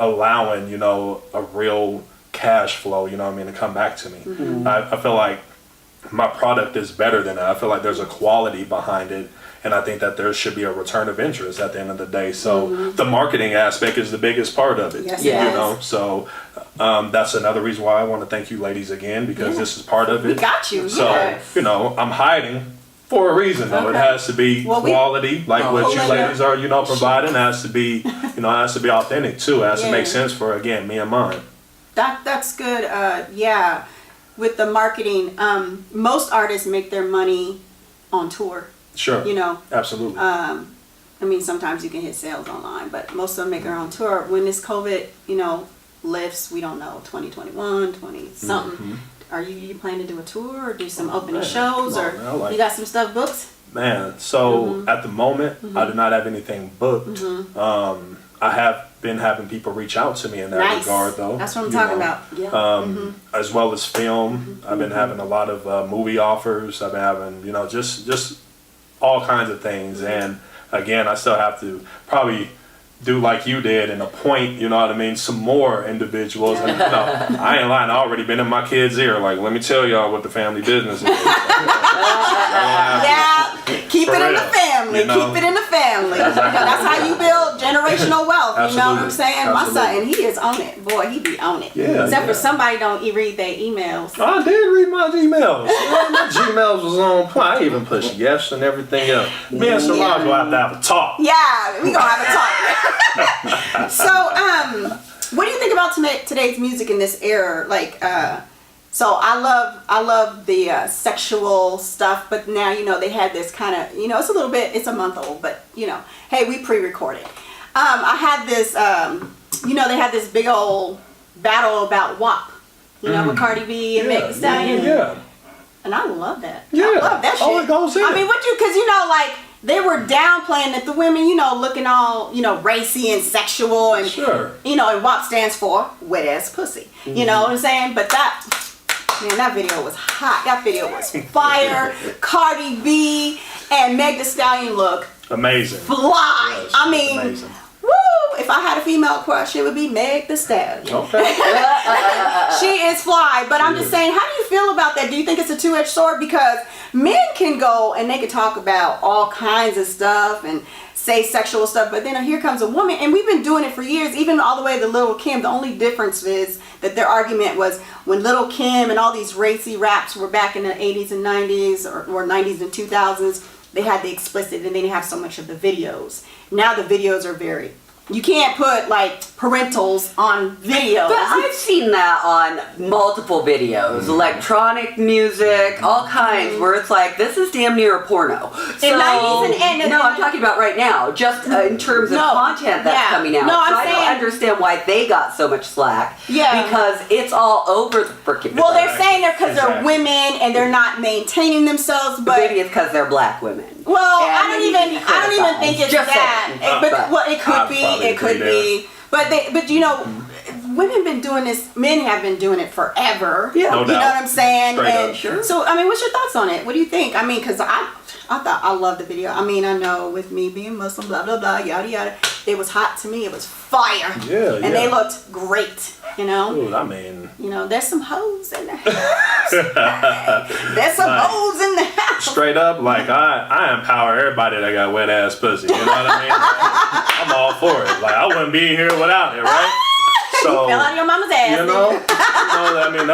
allowing, you know, a real cash flow, you know what I mean, to come back to me. I feel like my product is better than that. I feel like there's a quality behind it, and I think that there should be a return of interest at the end of the day. So the marketing aspect is the biggest part of it. Yes, it you is. know. So that's another reason why I want to thank you ladies again because this is part of it. We got you. So Yes. you know, I'm hiding for a reason though. It Okay. has to be Well, quality, like what you Linda. ladies are, you know, providing. It has to be, you know, it has to be authentic too. It has to make Yeah. sense for again me and mine. That's good. Yeah, with the marketing, most artists make their money on tour. Sure. You know, Absolutely. I mean, sometimes you can hit sales online, but most of them make their own tour. When this COVID, you know, lifts, we don't know, 2021, 20 something. Are you planning to do a tour or do some opening man, shows come on, or man, I like you got some stuff booked? Man, so at the moment, I do not have anything booked. I have been having people reach out to me in that Nice. regard, though. That's what I'm you talking know. about. Yeah. As well as film. I've been having a lot of movie offers. I've been having, you know, just all kinds of things. And again, I still have to probably do like you did and appoint, you know what I mean, some more individuals. And, you know, I ain't lying. I already been in my kids' ear. Like, let me tell y'all what the family business is. Yeah, keep For it in the real, family. you know? Keep it in the family. You know, that's how you build generational wealth. You know what I'm Absolutely. saying? My son, Absolutely. and he is on it. Boy, he be on it. Yeah, Except for yeah. somebody don't read their emails. I did read my Gmails. My Gmails was on point. I even pushed yes and everything else. Me and Siraj will have to have a talk. Yeah, we gonna have a talk. So, what do you think about today's music in this era? Like, so I love the sexual stuff, but now you know they had this kind of, you know, it's a month old, but you know, hey, we pre-recorded. I had this, you know, they had this big old battle about WAP, you know, with Cardi B and Meg Thee Stallion. Yeah. And I love that. Yeah. I love that shit. Oh, it goes in. I mean, because you know, like, they were downplaying that the women, looking all, racy and sexual and, Sure. and WAP stands for wet ass pussy. You know what I'm saying? But that video was hot. That video was fire. Cardi B and Meg Thee Stallion look Amazing. fly. Yes, I mean, amazing. woo! If I had a female crush, it would be Meg Thee Stallion. Okay. She is fly, but I'm just saying, how do you feel about that? Do you think it's a two-edged sword? Because men can go and they can talk about all kinds of stuff and say sexual stuff, but then here comes a woman, and we've been doing it for years, even all the way to Lil' Kim. The only difference is that their argument was when Lil' Kim and all these racy raps were back in the 80s and 90s or 90s and 2000s, they had the explicit and they didn't have so much of the videos. Now the videos are very... You can't put like parentals on videos. But I've seen that on multiple videos, electronic music, all kinds, where it's like, this is damn near a porno. So, In 90s and no, I'm talking about right now, just in terms of No, content that's yeah. coming out. No, I'm so I saying- don't understand why they got so much slack. Yeah. Because it's all over the freaking Well, place. they're saying they're because they're Exactly. women and they're not maintaining themselves, but Maybe it's because they're black women. well, And I don't they need even to be think it's Just that. saying. But well, it could I'd be, probably it could agree be. But women been doing this. Men have been doing it forever. Yeah. No You know doubt. what I'm saying? Straight and up. Sure. So I mean, what's your thoughts on it? What do you think? I mean, because I thought I loved the video. I mean, I know with me being Muslim, blah blah blah, yada yada. It was hot to me. It was fire. Yeah, And they looked great. Dude, I mean, There's some hoes in the house. There's some hoes in the house. straight up, like I empower everybody that got wet ass pussy. You know what I mean? Like, I'm all for it. Like I wouldn't be here without it, right? So Fell out of your mama's ass. you know, I mean,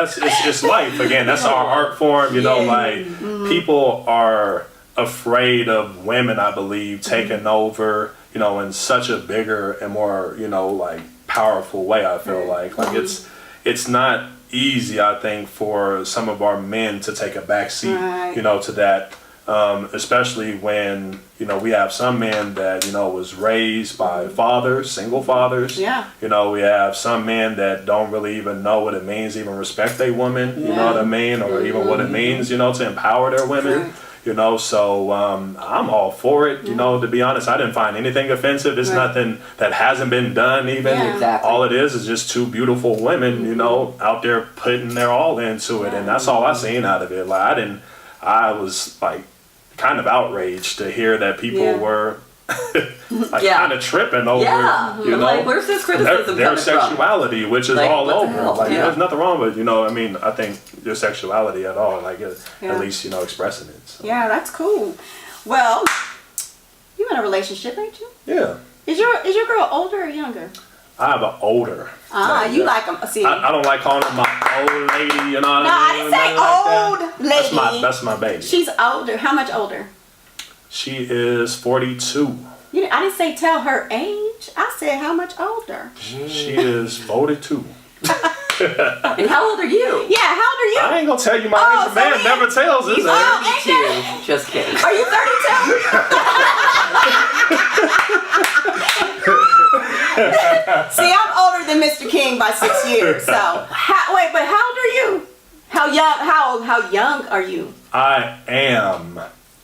it's life. Again, that's our art form. Like people are afraid of women, I believe, taking over. In such a bigger and more like powerful way. I feel like it's not easy. I think for some of our men to take a back seat. Right. To that. Especially when we have some men that was raised by fathers, single fathers. Yeah. We have some men that don't really even know what it means to even respect a woman. You know what I mean, or even what it means to empower their women. So I'm all for it. To be honest, I didn't find anything offensive. It's nothing that hasn't been done. Even Yeah. Exactly. all it is just two beautiful women, out there putting their all into it, and that's all I seen out of it. Like I was like kind of outraged to hear that people were like Yeah. kind of tripping over Yeah. I'm like, where's this criticism their coming from? sexuality, which is Like, all what the over. hell? Like Yeah. there's nothing wrong with I mean, I think your sexuality at all, like Yeah. at least expressing it. So. Yeah, that's cool. Well, you in a relationship, ain't you? Yeah, Is your girl older or younger? I have an older. You like them? See, I don't like calling her my old lady. You know what no, I I mean? didn't say Nothing like old that. lady. That's my baby. She's older. How much older? She is 42. I didn't say tell her age. I said how much older. She is 42. And how old are you? Yeah, how old are you? I ain't gonna tell you my Oh, age. so Man he- never tells his age. Oh, 32. Just kidding. Are you 32? See, I'm older than Mr. King by 6 years. So, wait, but how old are you? How young are you? I am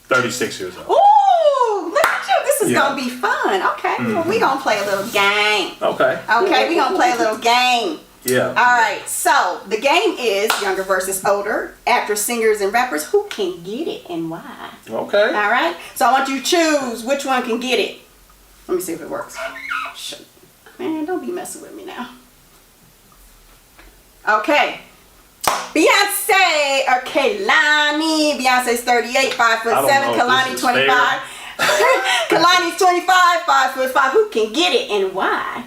36 years old. Ooh, look at you. This is Yeah. gonna be fun. Okay, well, we gonna play a little game. Okay. Okay, we gonna play a little game. Yeah. All right, so the game is younger versus older, actors, singers, and rappers. Who can get it and why? Okay. All right, so I want you to choose which one can get it. Let me see if it works. Shit. Man, don't be messing with me now. Okay. Beyonce or Kehlani. Beyonce's 38, 5'7". I don't know if Kehlani, this is 25. Kehlani's 25, 5'5". Who can get it and why?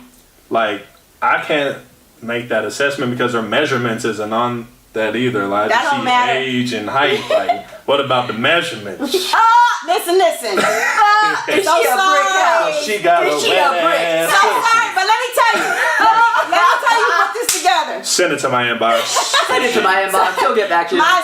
Like, I can't make that assessment because her measurements isn't on that either. Like, That I don't see matter. age and height. Like, what about the measurements? Listen. Is So she a brick sorry. house? She got Is a she a wet brick? ass So pussy. sorry, but let me tell you. Put this together. Send it to my inbox. Send it to my inbox. He'll get back to you. My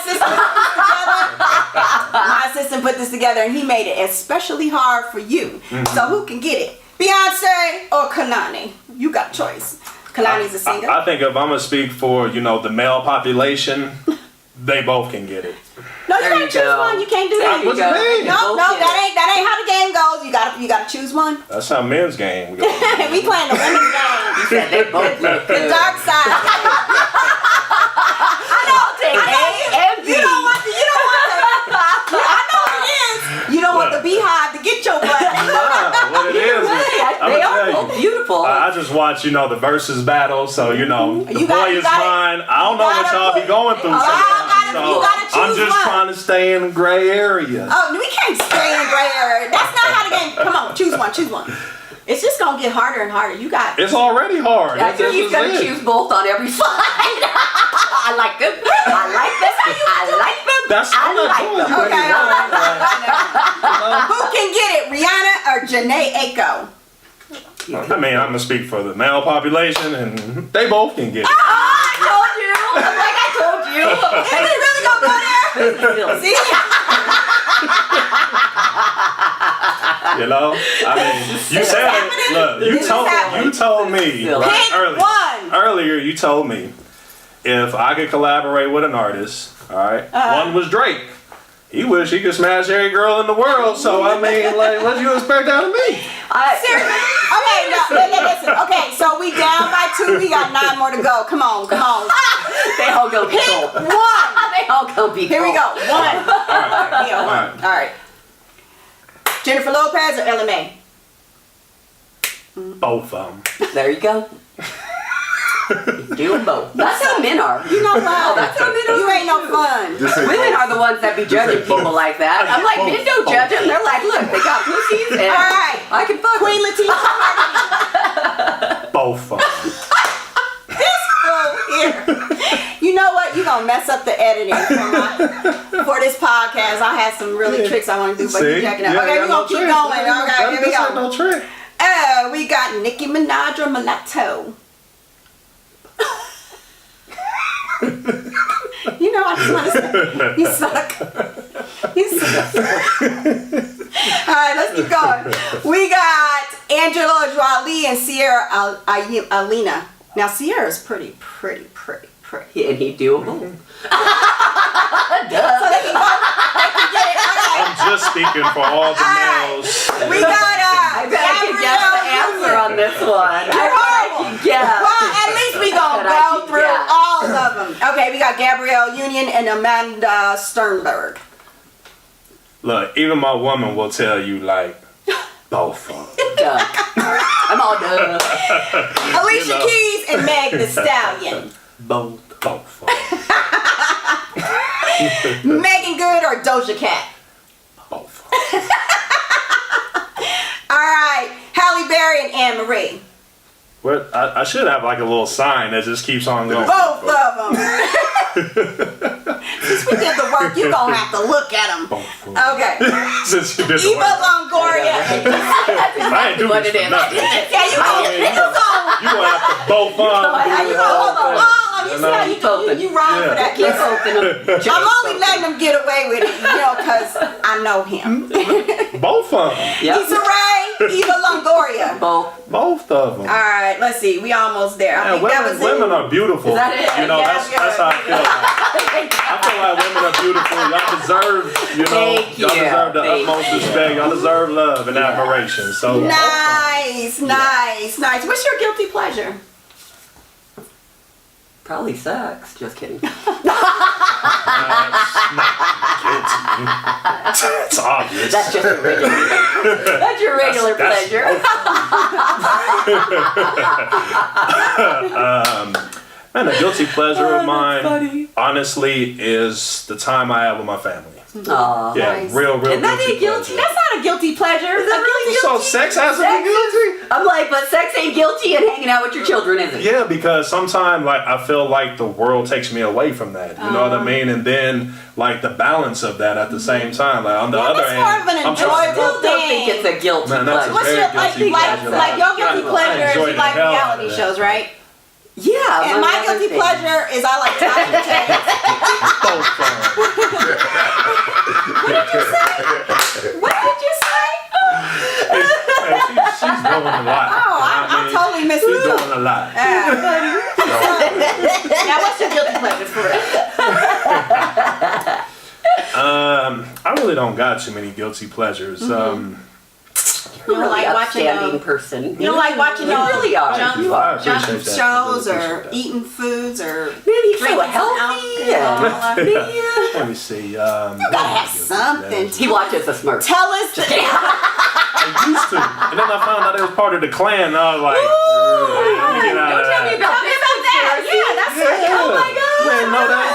assistant put this together, and he made it especially hard for you. So who can get it? Beyonce or Kehlani? You got a choice. Kehlani's a singer. I think if I'm gonna speak for the male population, they both can get it. No, you There gotta you choose go. one. You can't do that. What you mean? No, that ain't how the game goes. You gotta choose one. That's how men's game goes. We playing the women's game. You said they both look The good. dark side. I'll take A and B. You don't want the. I know what it is. You don't want the beehive to get your butt. Nah, what it is, They are both beautiful. I just watch, the versus battle, so You the boy is gotta- mine. I don't know what y'all be going through Oh, sometimes, you gotta so I'm choose just one. trying to stay in the gray area. Oh, we can't stay in gray area. That's not how the game. Come on, choose one. It's just gonna get harder and harder. You got. It's already hard. I think he's This gonna is it. choose both on every slide. I like them. I like them. I like them. That's I I'm not like telling them. you Okay, anything. Who can get it, Rihanna or Janae Aiko? I mean, I'm gonna speak for the male population, and they both can get it. I told you. I'm like I told you. Is he really gonna go there? See? I mean, you said it. Look, you told me right, Pick one. earlier. You told me if I could collaborate with an artist. All right, one was Drake. He wish he could smash every girl in the world. So I mean, like, what do you expect out of me? Seriously? Okay, no, listen. Okay, so we down by 2. We got 9 more to go. Come on. They all go Pick gold. one. They all go be Here we go. gold. 1. All right. right. Jennifer Lopez or LMA? Both of them. There you go. Do them both. That's how men are. You know what? Oh, that's how men are. You ain't no fun. Just say Women both. are the ones that be judging say both. people like that. I'm like, men don't judge them. They're like, look, they got pussies and All right. I can fuck Queen them. Latifah. Both of them. This fool here. You know what? You're gonna mess up the editing for this podcast. I had some really tricks I want to do, but you checking out. Okay, we're gonna keep going. Okay, here we go. No trick. We got Nicki Minaj or Mulatto. I just want to say, you suck. Alright, let's keep going. We got Angela Jolie and Sierra Alina. Now, Sierra's pretty. And he do them both. So they can get it. Okay. I'm just speaking for all the males. We got I bet I can guess the answer on this one. You're horrible. Yeah. Well, at least we gonna But I go can through guess. all of them. Okay, we got Gabrielle Union and Amanda Sternberg. Look, even my woman will tell you, like, both of them. Duh. I'm all done. Alicia Keys and Meg Thee Stallion. Both of them. Megan Good or Doja Cat? Both of them. All right, Halle Berry and Anne Marie. Well, I should have like a little sign that just keeps on going. Both of them. Since we did the work, you gonna have to look at them. Both of them. Okay. Since you did the Eva work. Longoria. I ain't do What this it for is. nothing. Yeah, you gonna You gonna have to both You gonna hold on, all of them. You see how Keep open. you wrong for that. Keep open. I'm only letting him get away with it, because I know him. Both of them. Yep. Issa Rae, Eva Longoria. Both. Both of them. All right, let's see. We almost there. I Yeah, think that was women it. are beautiful. Is that it? That's how I feel. I feel like women are beautiful. Y'all deserve, Thank y'all you. deserve the Thank utmost you. respect. Y'all deserve love and admiration. So Nice. What's your guilty pleasure? Probably sex. Just kidding. it's obvious. That's just your regular. That's your regular That's- pleasure. Man, a guilty pleasure of mine, funny. honestly, is the time I have with my family. Aw. Yeah, Nice. real And that guilty ain't guilty. pleasure. That's not a guilty pleasure. Is that really So guilty? sex has to Sex be guilty? I'm like, but sex ain't guilty and hanging out with your children isn't. Yeah, because sometimes like I feel like the world takes me away from that. You know what I mean? And then like the balance of that at the same time. Like on the other it's end, more of an I'm enjoyable trying I still don't think it's a guilty Man, that's pleasure. What's very your guilty pleasure. like your guilty I pleasure is enjoy you the like hell out of reality that. shows, right? Yeah. And my among guilty other things. pleasure is I like talking to both of them. What did you say? She's doing a lot. Oh, I totally missed She's you. doing a lot. Now, what's your guilty pleasure for real? really don't got too many guilty pleasures. You don't like watching Outstanding person. You don't like watching You those really are. junk, You are. I appreciate junk that. shows I or appreciate that. eating foods or Man, you so drinking some healthy. alcohol. Yeah. Let me see. Gotta have something. He watches the Smurfs. Tell us. I used to, and then I found out it was part of the Klan. And I was like, let me get out Don't of tell me that. about Tell me about that. Yeah, that's right. Yeah. Oh my God. You ain't know that?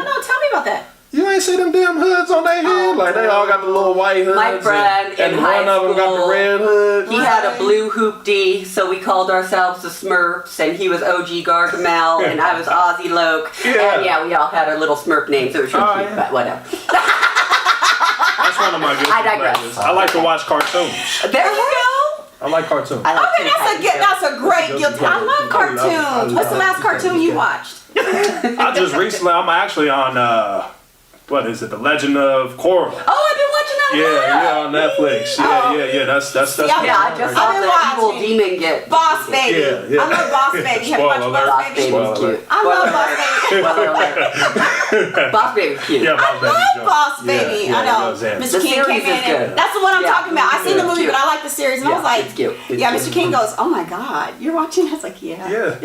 No, tell me about that. You ain't see them damn hoods on their head? Like, they all got the little white hoods. My friend and in one high of them got the school, red hood. He had a blue hoopty, so we called ourselves the Smurfs, and he was OG Gargamel, and I was Ozzy Loke. Yeah. And yeah, we all had our little Smurf names, so it was real Oh, cute, yeah. but whatever. That's one of my guilty I digress. pleasures. I like to watch cartoons. There you go. I like cartoons. I like Okay, that's a great guilty. I love cartoons. What's the last cartoon you watched? I just recently, I'm actually on, what is it, The Legend of Korra. Oh, I've been watching that. Yeah, on Netflix. Yeah, that's Yeah, Yeah, I just saw I've been the evil watching demon get. Boss Baby. Yeah. I love Boss Baby. Have you watched Spoiler alert. Boss Boss Baby? Baby was Spoiler cute. I love Boss Baby. Spoiler alert. Boss Baby was cute. Yeah, I love Boss Baby. Yeah, I know. it was, yeah. Mr. The King series came in is and good. that's the one I'm Yeah. talking about. I seen the Yeah. movie, Cute. but I like the series, and I was Yeah, like, it's cute. It's yeah. cute. Mr. King goes, oh my God, you're watching? I was like, yeah. Yeah.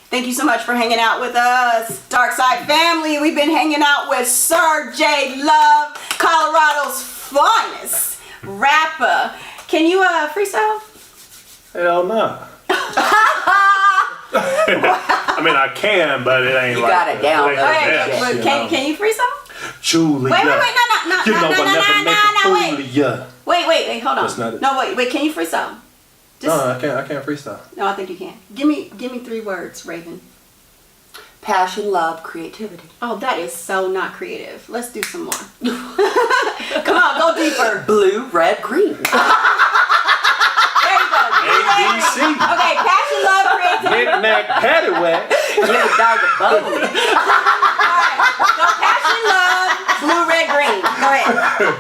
Thank you so much for hanging out with us, Darkside Family. We've been hanging out with Sir J Love, Colorado's finest rapper. Can you freestyle? Hell no. I mean, I can, but it ain't You like got it down, ain't though. the Okay, best, but you can know. you freestyle? Julia. Wait, no, You know I never make a no, fool of ya. wait, hold on. That's not it. No, wait, can you freestyle? Just, No, I can't freestyle. no, I think you can. Give me 3 words, Rav'n. Passion, love, creativity. Oh, that is so not creative. Let's do some more. Come on, go deeper. Blue, red, green. There you go. ABC. Okay, passion, love, creativity. Knick-knack, paddywhack. Give a dog a bone. Alright, go passion, love, blue, red, green. Go ahead.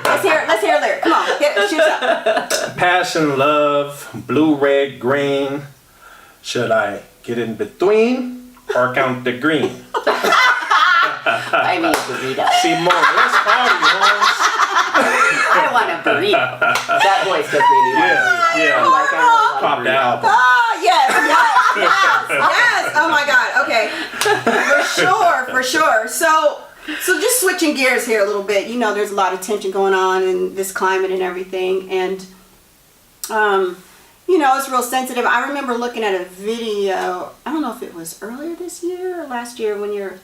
Let's hear a lyric. Come on, shoot up. Passion, love, blue, red, green. Should I get in between or count the green? I mean, burrito. See more. Let's party, homes. I want a burrito. That voice does me Yeah. like I really want a Pop the burrito. album. Ah, yes. Oh my God. Okay, for sure. So just switching gears here a little bit. You know, there's a lot of tension going on in this climate and everything, and you know, it's real sensitive. I remember looking at a video. I don't know if it was earlier this year or last year when your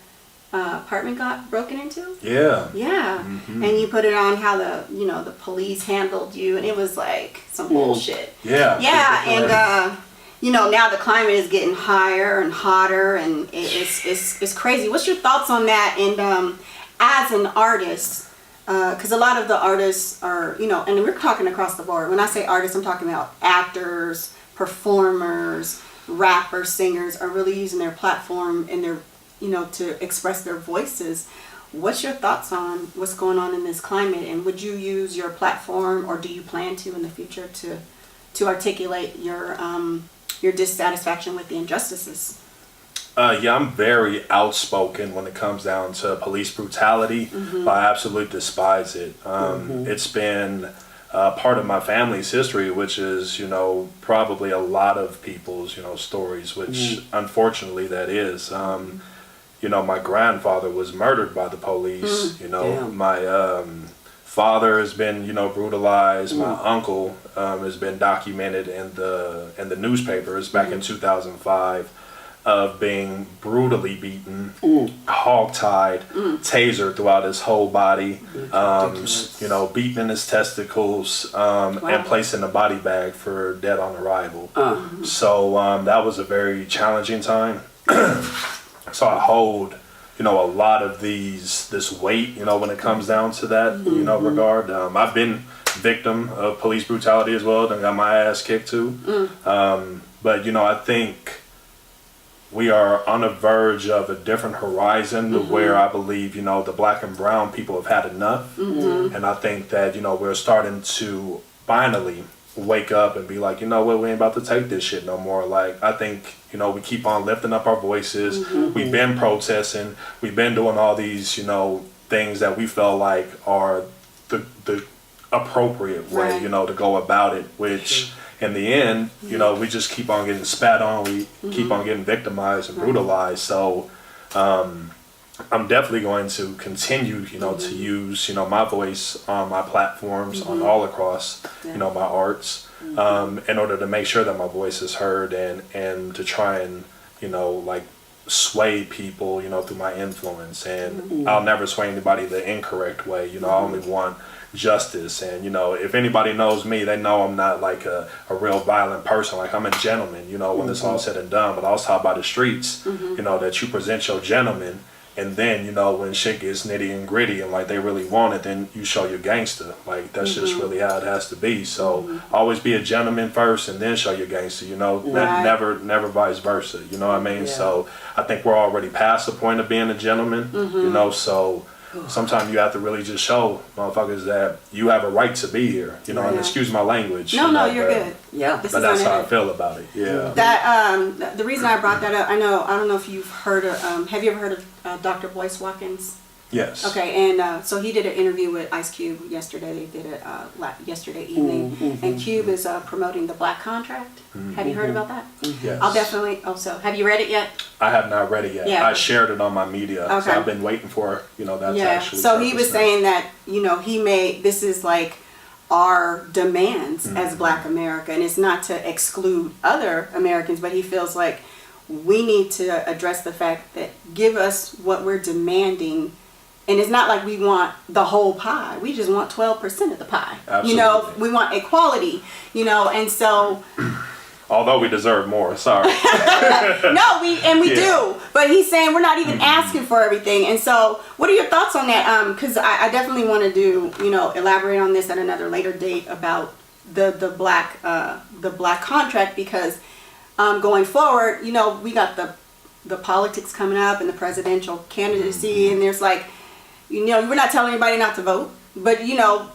apartment got broken into. Yeah. Yeah, and you put it on how the police handled you, and it was like some bullshit. Yeah. Yeah, and you know, now the climate is getting higher and hotter, and it's crazy. What's your thoughts on that? And as an artist, because a lot of the artists are, you know, and we're talking across the board. When I say artists, I'm talking about actors, performers, rappers, singers are really using their platform and their, you know, to express their voices. What's your thoughts on what's going on in this climate, and would you use your platform, or do you plan to in the future to articulate your dissatisfaction with the injustices? Yeah, I'm very outspoken when it comes down to police brutality. I absolutely despise it. It's been part of my family's history, which is, you know, probably a lot of people's, you know, stories, which unfortunately that is. You know, my grandfather was murdered by the police. You know, Damn. my father has been, you know, brutalized. My uncle has been documented in the newspapers back in 2005 of being brutally beaten, hog-tied, tasered throughout his whole body, you know, beaten in his testicles, and placed in a body bag for dead on arrival. So that was a very challenging time. So I hold, you know, a lot of this weight, you know, when it comes down to that, you know, regard. I've been victim of police brutality as well, and got my ass kicked too. But, you know, I think we are on the verge of a different horizon where I believe, you know, the black and brown people have had enough. And I think that, you know, we're starting to finally wake up and be like, you know what, we ain't about to take this shit no more. Like, I think, you know, we keep on lifting up our voices. We've been protesting. We've been doing all these, you know, things that we feel like are the appropriate way, Right. you know, to go about it, which in the end, you know, we just keep on getting spat on, we keep on getting victimized and brutalized. So I'm definitely going to continue, you know, to use, you know, my voice on my platforms, on all across, you know, my arts, in order to make sure that my voice is heard and to try and, you know, like sway people, you know, through my influence. And I'll never sway anybody the incorrect way. You know, I only want justice. And, you know, if anybody knows me, they know I'm not like a real violent person. Like, I'm a gentleman, you know, when it's all said and done. But I was taught by the streets, you know, that you present your gentleman. And then, you know, when shit gets nitty and gritty and like they really want it, then you show your gangster. Like, that's just really how it has to be. So always be a gentleman first and then show your gangster, you know, Right. never vice versa. You know what I mean? So I think we're already past the point of being a gentleman, you know, so sometimes you have to really just show motherfuckers that you have a right to be here, you know, and Yeah. excuse my language. No, you no, know, you're but- good. Yeah. This But is that's how I unedited. feel about it, yeah. That the reason I brought that up, I don't know if you've heard of. Have you ever heard of Dr. Boyce Watkins? Yes. Okay, and so he did an interview with Ice Cube yesterday. They did it yesterday evening, and Cube is promoting the Black Contract. Have you heard about that? Yes. I'll definitely. Also, have you read it yet? I have not read it yet. Yeah. I shared it on my media, so Okay. I've been waiting for, you know, that to Yeah. actually So he was surface now. saying that, you know, this is like our demands as Black America, and it's not to exclude other Americans, but he feels like we need to address the fact that give us what we're demanding. And it's not like we want the whole pie. We just want 12% of the pie. You know, Absolutely. we want equality, you know, and so Although we deserve more, sorry. no, we Yeah. do. But he's saying we're not even asking for everything. And so, what are your thoughts on that? Because I definitely want to do, you know, elaborate on this at another later date about the black contract, because going forward, you know, we got the politics coming up and the presidential candidacy, and there's like, you know, we're not telling anybody not to vote, but you know,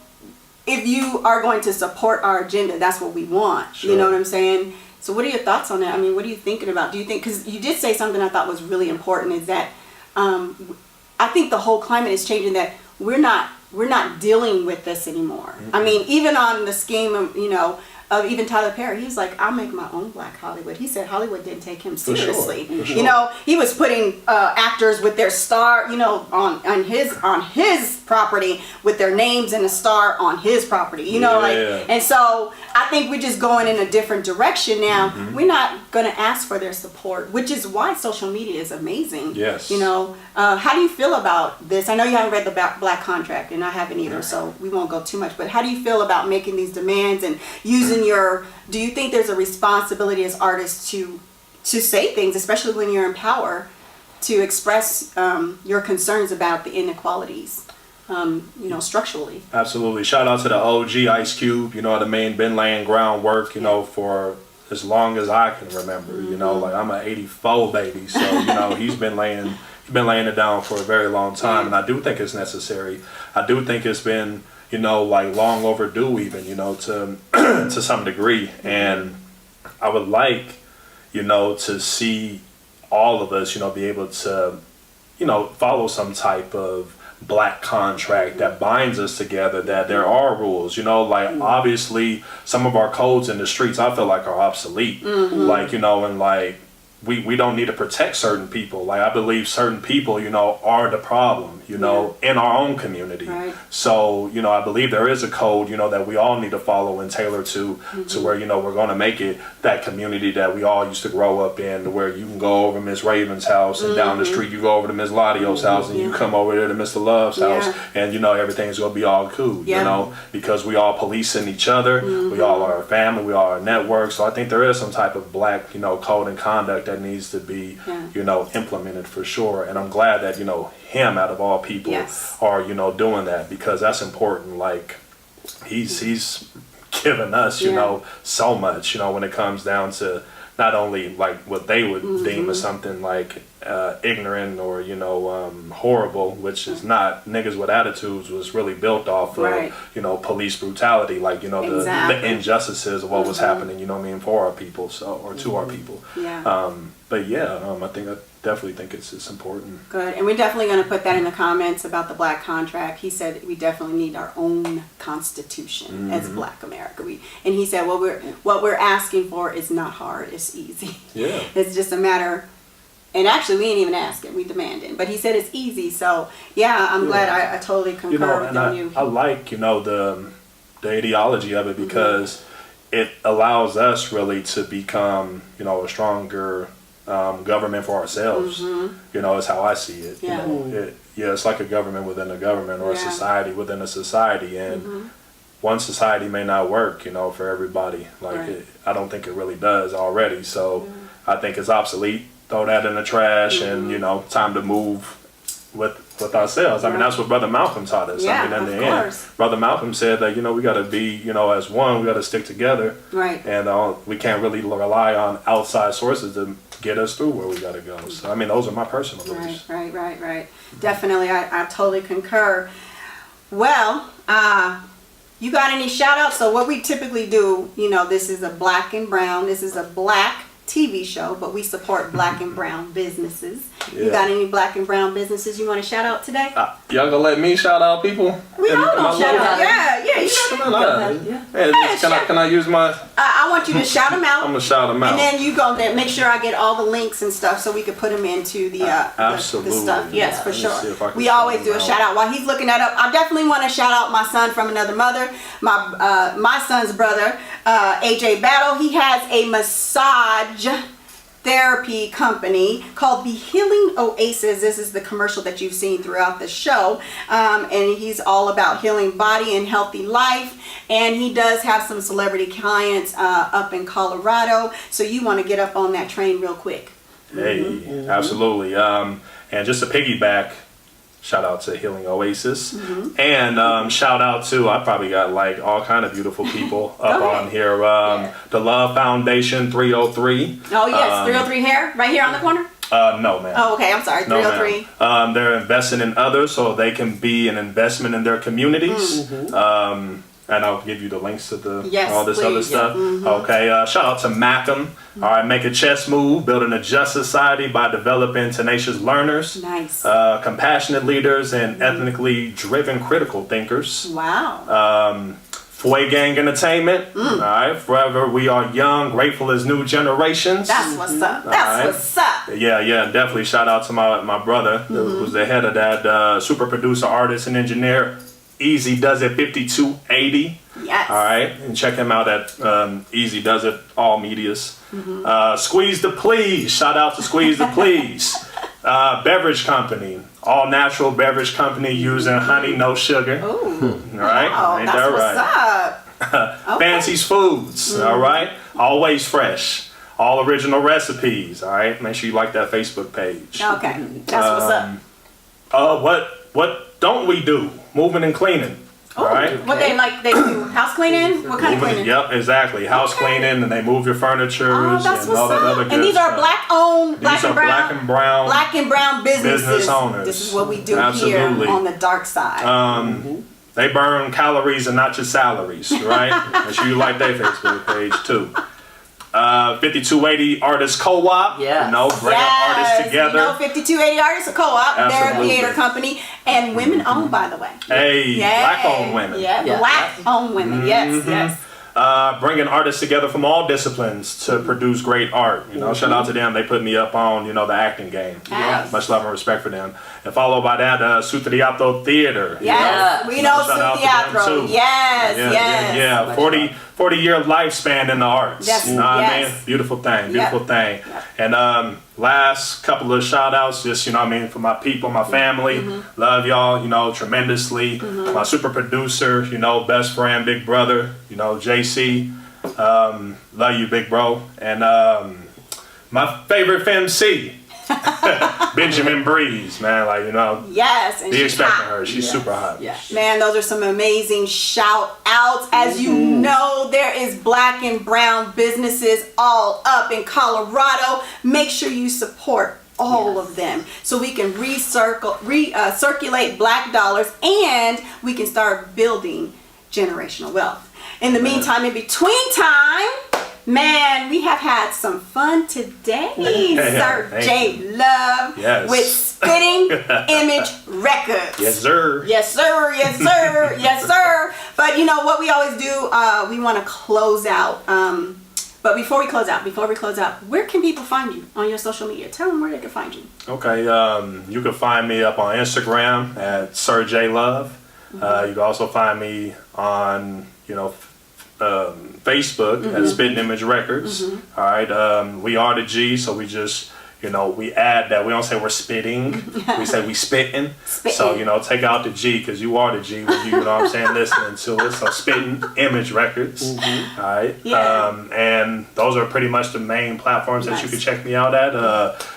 if you are going to support our agenda, that's what we want. You Sure. know what I'm saying? So what are your thoughts on that? I mean, what are you thinking about? Do you think, because you did say something I thought was really important, is that I think the whole climate is changing, that we're not dealing with this anymore. I mean, even on the scheme of, you know, of even Tyler Perry, he was like, I'll make my own Black Hollywood. He said Hollywood didn't take him For sure, seriously. for sure. You know, he was putting actors with their star, you know, on his property with their names and a star on his property. You know, Yeah. like, and so I think we're just going in a different direction now. We're not going to ask for their support, which is why social media is amazing. Yes. You know, how do you feel about this? I know you haven't read the Black Contract, and I haven't either, so we won't go too much. But how do you feel about making these demands and using do you think there's a responsibility as artists to say things, especially when you're in power, to express your concerns about the inequalities, you know, structurally? Absolutely. Shout out to the OG Ice Cube, you know, the man been laying groundwork, you know, for as long as I can remember. You know, like, I'm an 84 baby, so, you know, he's been laying it down for a very long time, and I do think it's necessary. I do think it's been, you know, like, long overdue even, you know, to to some degree. And I would like, you know, to see all of us, you know, be able to, you know, follow some type of Black contract that binds us together, that there are rules, you know, like, obviously some of our codes in the streets I feel like are obsolete. Like, you know, and like, we don't need to protect certain people. Like, I believe certain people, you know, are the problem, you know, in our own community. Right. So, you know, I believe there is a code, you know, that we all need to follow and tailor to where, you know, we're going to make it that community that we all used to grow up in, where you can go over to Miss Rav'n's house and down the street you go over to Miss Ladio's house, and you come over there to Mr. Love's house, and, you know, everything's going to be all cool, you know, because we all policing each other. We all are a family. We all are a network. So I think there is some type of Black, you know, code and conduct that needs to be, you know, implemented for sure. And I'm glad that, you know, him out of all people are, you know, doing that, because that's important. Like, he's given us, you know, so much, you know, when it comes down to not only like what they would deem as something like ignorant or, you know, horrible, which is not. Niggas with attitudes was really built off of, you know, police brutality, like, you know, the injustices of what was happening, you know what I mean, for our people, so, or to our people. But yeah, I think definitely think it's important. Good, and we're definitely going to put that in the comments about the black contract. He said we definitely need our own constitution as Black America. And he said what we're asking for is not hard; it's easy. Yeah. It's just a matter. And actually, we ain't even asking; we demanding. But he said it's easy. So yeah, I'm glad. I totally concur with you. I like the ideology of it because it allows us really to become a stronger government for ourselves. Is how I see it. Yeah. It's like a government within a government or a society within a society, and one society may not work for everybody. I don't think it really does already. So I think it's obsolete. Throw that in the trash, and time to move with ourselves. I mean, that's what Brother Malcolm taught us. Yeah, I mean, in the course. end, Brother Malcolm said that we got to be as one. We got to stick together, Right. And we can't really rely on outside sources to get us through where we got to go. So I mean, those are my personal beliefs. Right. Definitely, I totally concur. Well, you got any shout outs? So what we typically do, this is a black and brown. This is a black TV show, but we support black and brown businesses. You got any black and brown businesses you want to shout out today? Y'all gonna let me shout out people? We all gonna shout out. Yeah. Can I use my? I want you to shout them out. I'm gonna shout them out. And then you go there, make sure I get all the links and stuff so we could put them into the absolutely the stuff. Yes, for Let me see if I sure. can We shout always them do a out. shout out while he's looking that up. I definitely want to shout out my son from another mother, my son's brother, AJ Battle. He has a massage therapy company called the Healing OASIS. This is the commercial that you've seen throughout the show, and he's all about healing body and healthy life, and he does have some celebrity clients up in Colorado, so you want to get up on that train real quick. Hey, absolutely. And just to piggyback, shout out to Healing OASIS, and shout out to, I probably got all kind of beautiful people up on here. The Love Foundation 303. Oh yes, 303 Hair, right here on the corner. No, man. Oh, okay, I'm sorry, No, 303. ma'am. They're investing in others so they can be an investment in their communities. And I'll give you the links to all this other please. stuff. Okay, shout out to MACM. All right, make a chess move, building a just society by developing tenacious learners, Nice. compassionate leaders, and ethnically driven critical thinkers. Wow. Fway Gang Entertainment. All right, forever we are young, grateful as new generations. That's what's up. That's Alright. what's up. Yeah, definitely shout out to my brother, who's the head of that super producer, artist, and engineer, EZ Duzzit 5280. Yes. All right, and check him out at EZ Duzzit, all medias. Squeeze the Please. Shout out to Squeeze the Please. Beverage company, all natural beverage company using honey, no sugar. Ooh. All right, Oh, ain't that's that what's right? up. Okay. Fancy's Foods. All right, always fresh. All original recipes. All right, make sure you like that Facebook page. Okay. That's what's up. What don't we do? Moving and cleaning. All right. What they do? House cleaning? What kind of Moving, cleaning? yep, exactly. House cleaning, and they move your furniture Oh, that's and what's all that up. other good And these are stuff. black owned, black These and are brown. black and brown businesses. business owners. This is what we do Absolutely. here on the dark side. They burn calories and not your salaries, right? Make sure you like their Facebook page too. 5280 Artist Co-op. Yes. Bringing artists together. 5280 Artists Co-op. They're a Absolutely. theater company and women owned, by the way. Hey, Yay. black-owned women. Yeah, Yeah. black-owned women. Yes. Bringing artists together from all disciplines to produce great art. Shout out to them. They put me up on, the acting game. Yes. Much love and respect for them. And followed by that, Teatro Theatre. Yes. We know Shout out to them, Teatro. too. Yes. Yeah. 40-year lifespan in the arts. Yes, You know what I yes. mean? Beautiful thing. And last couple of shout outs, just, for my people, my family. Love y'all, tremendously. My super producer, best friend, big brother, JC. Love you, big bro. And my favorite FMC, Benjamin Breeze, man. Yes. And Be she's expecting hot. her. She's super hot. Yeah. Man, those are some amazing shout outs. As you know, there is black and brown businesses all up in Colorado. Make sure you support all of them so we can circulate black dollars and we can start building generational wealth. In the meantime, in between time, Man, we have had some fun today, Sir Thank J Love, Yes. with Spittin Image Records. Yes, sir. Yes, sir. Yes, sir. Yes, sir. But you know what we always do? We want to close out. But before we close out, where can people find you on your social media? Tell them where they can find you. Okay, you can find me up on Instagram at Sir J Love. You can also find me on, Facebook at Spittin Image Records. All right, we are the G, so we just, we add that. We don't say we're spitting. We say we spitting. So, take out the G because you are the G when you know what I'm saying, listening to it. So, Spittin Image Records. All right. Yeah. And those are pretty much the main platforms that you can check me out at.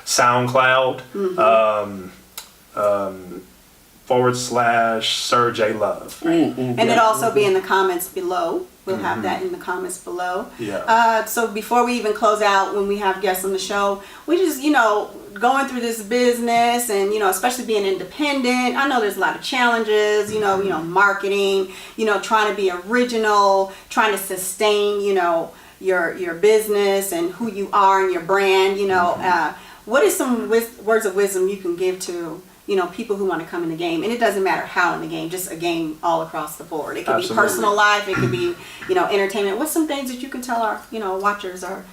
SoundCloud. / Sir J Love. And it'll also be in the comments below. We'll have that in the comments below. Yeah. So before we even close out, when we have guests on the show, we just, going through this business and, especially being independent. I know there's a lot of challenges, marketing, trying to be original, trying to sustain, your business and who you are and your brand, what is some words of wisdom you can give to people who want to come in the game? And it doesn't matter how in the game, just a game all across the board. It could be personal life, it could be, entertainment. What's some things that you can tell our, watchers, our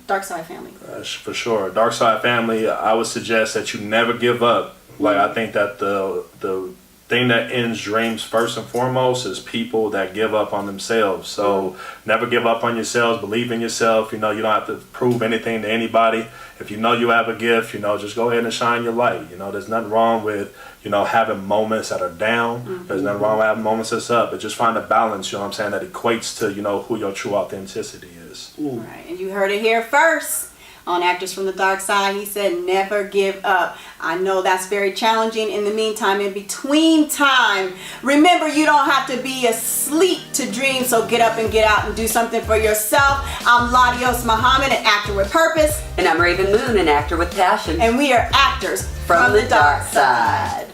Darkside family? For sure. Darkside family, I would suggest that you never give up. Like, I think that the thing that ends dreams first and foremost is people that give up on themselves. So never give up on yourselves. Believe in yourself. You don't have to prove anything to anybody. If you know you have a gift, just go ahead and shine your light. There's nothing wrong with, having moments that are down. There's nothing wrong with having moments that's up. But just find a balance, that equates to, who your true authenticity is. Right. And you heard it here first. On Actors from the Dark Side, he said, never give up. I know that's very challenging. In the meantime, in between time, remember, you don't have to be asleep to dream, so get up and get out and do something for yourself. I'm Ladios Muhammad, an actor with purpose. And I'm Rav'n Moon, an actor with passion. And we are actors from the dark side.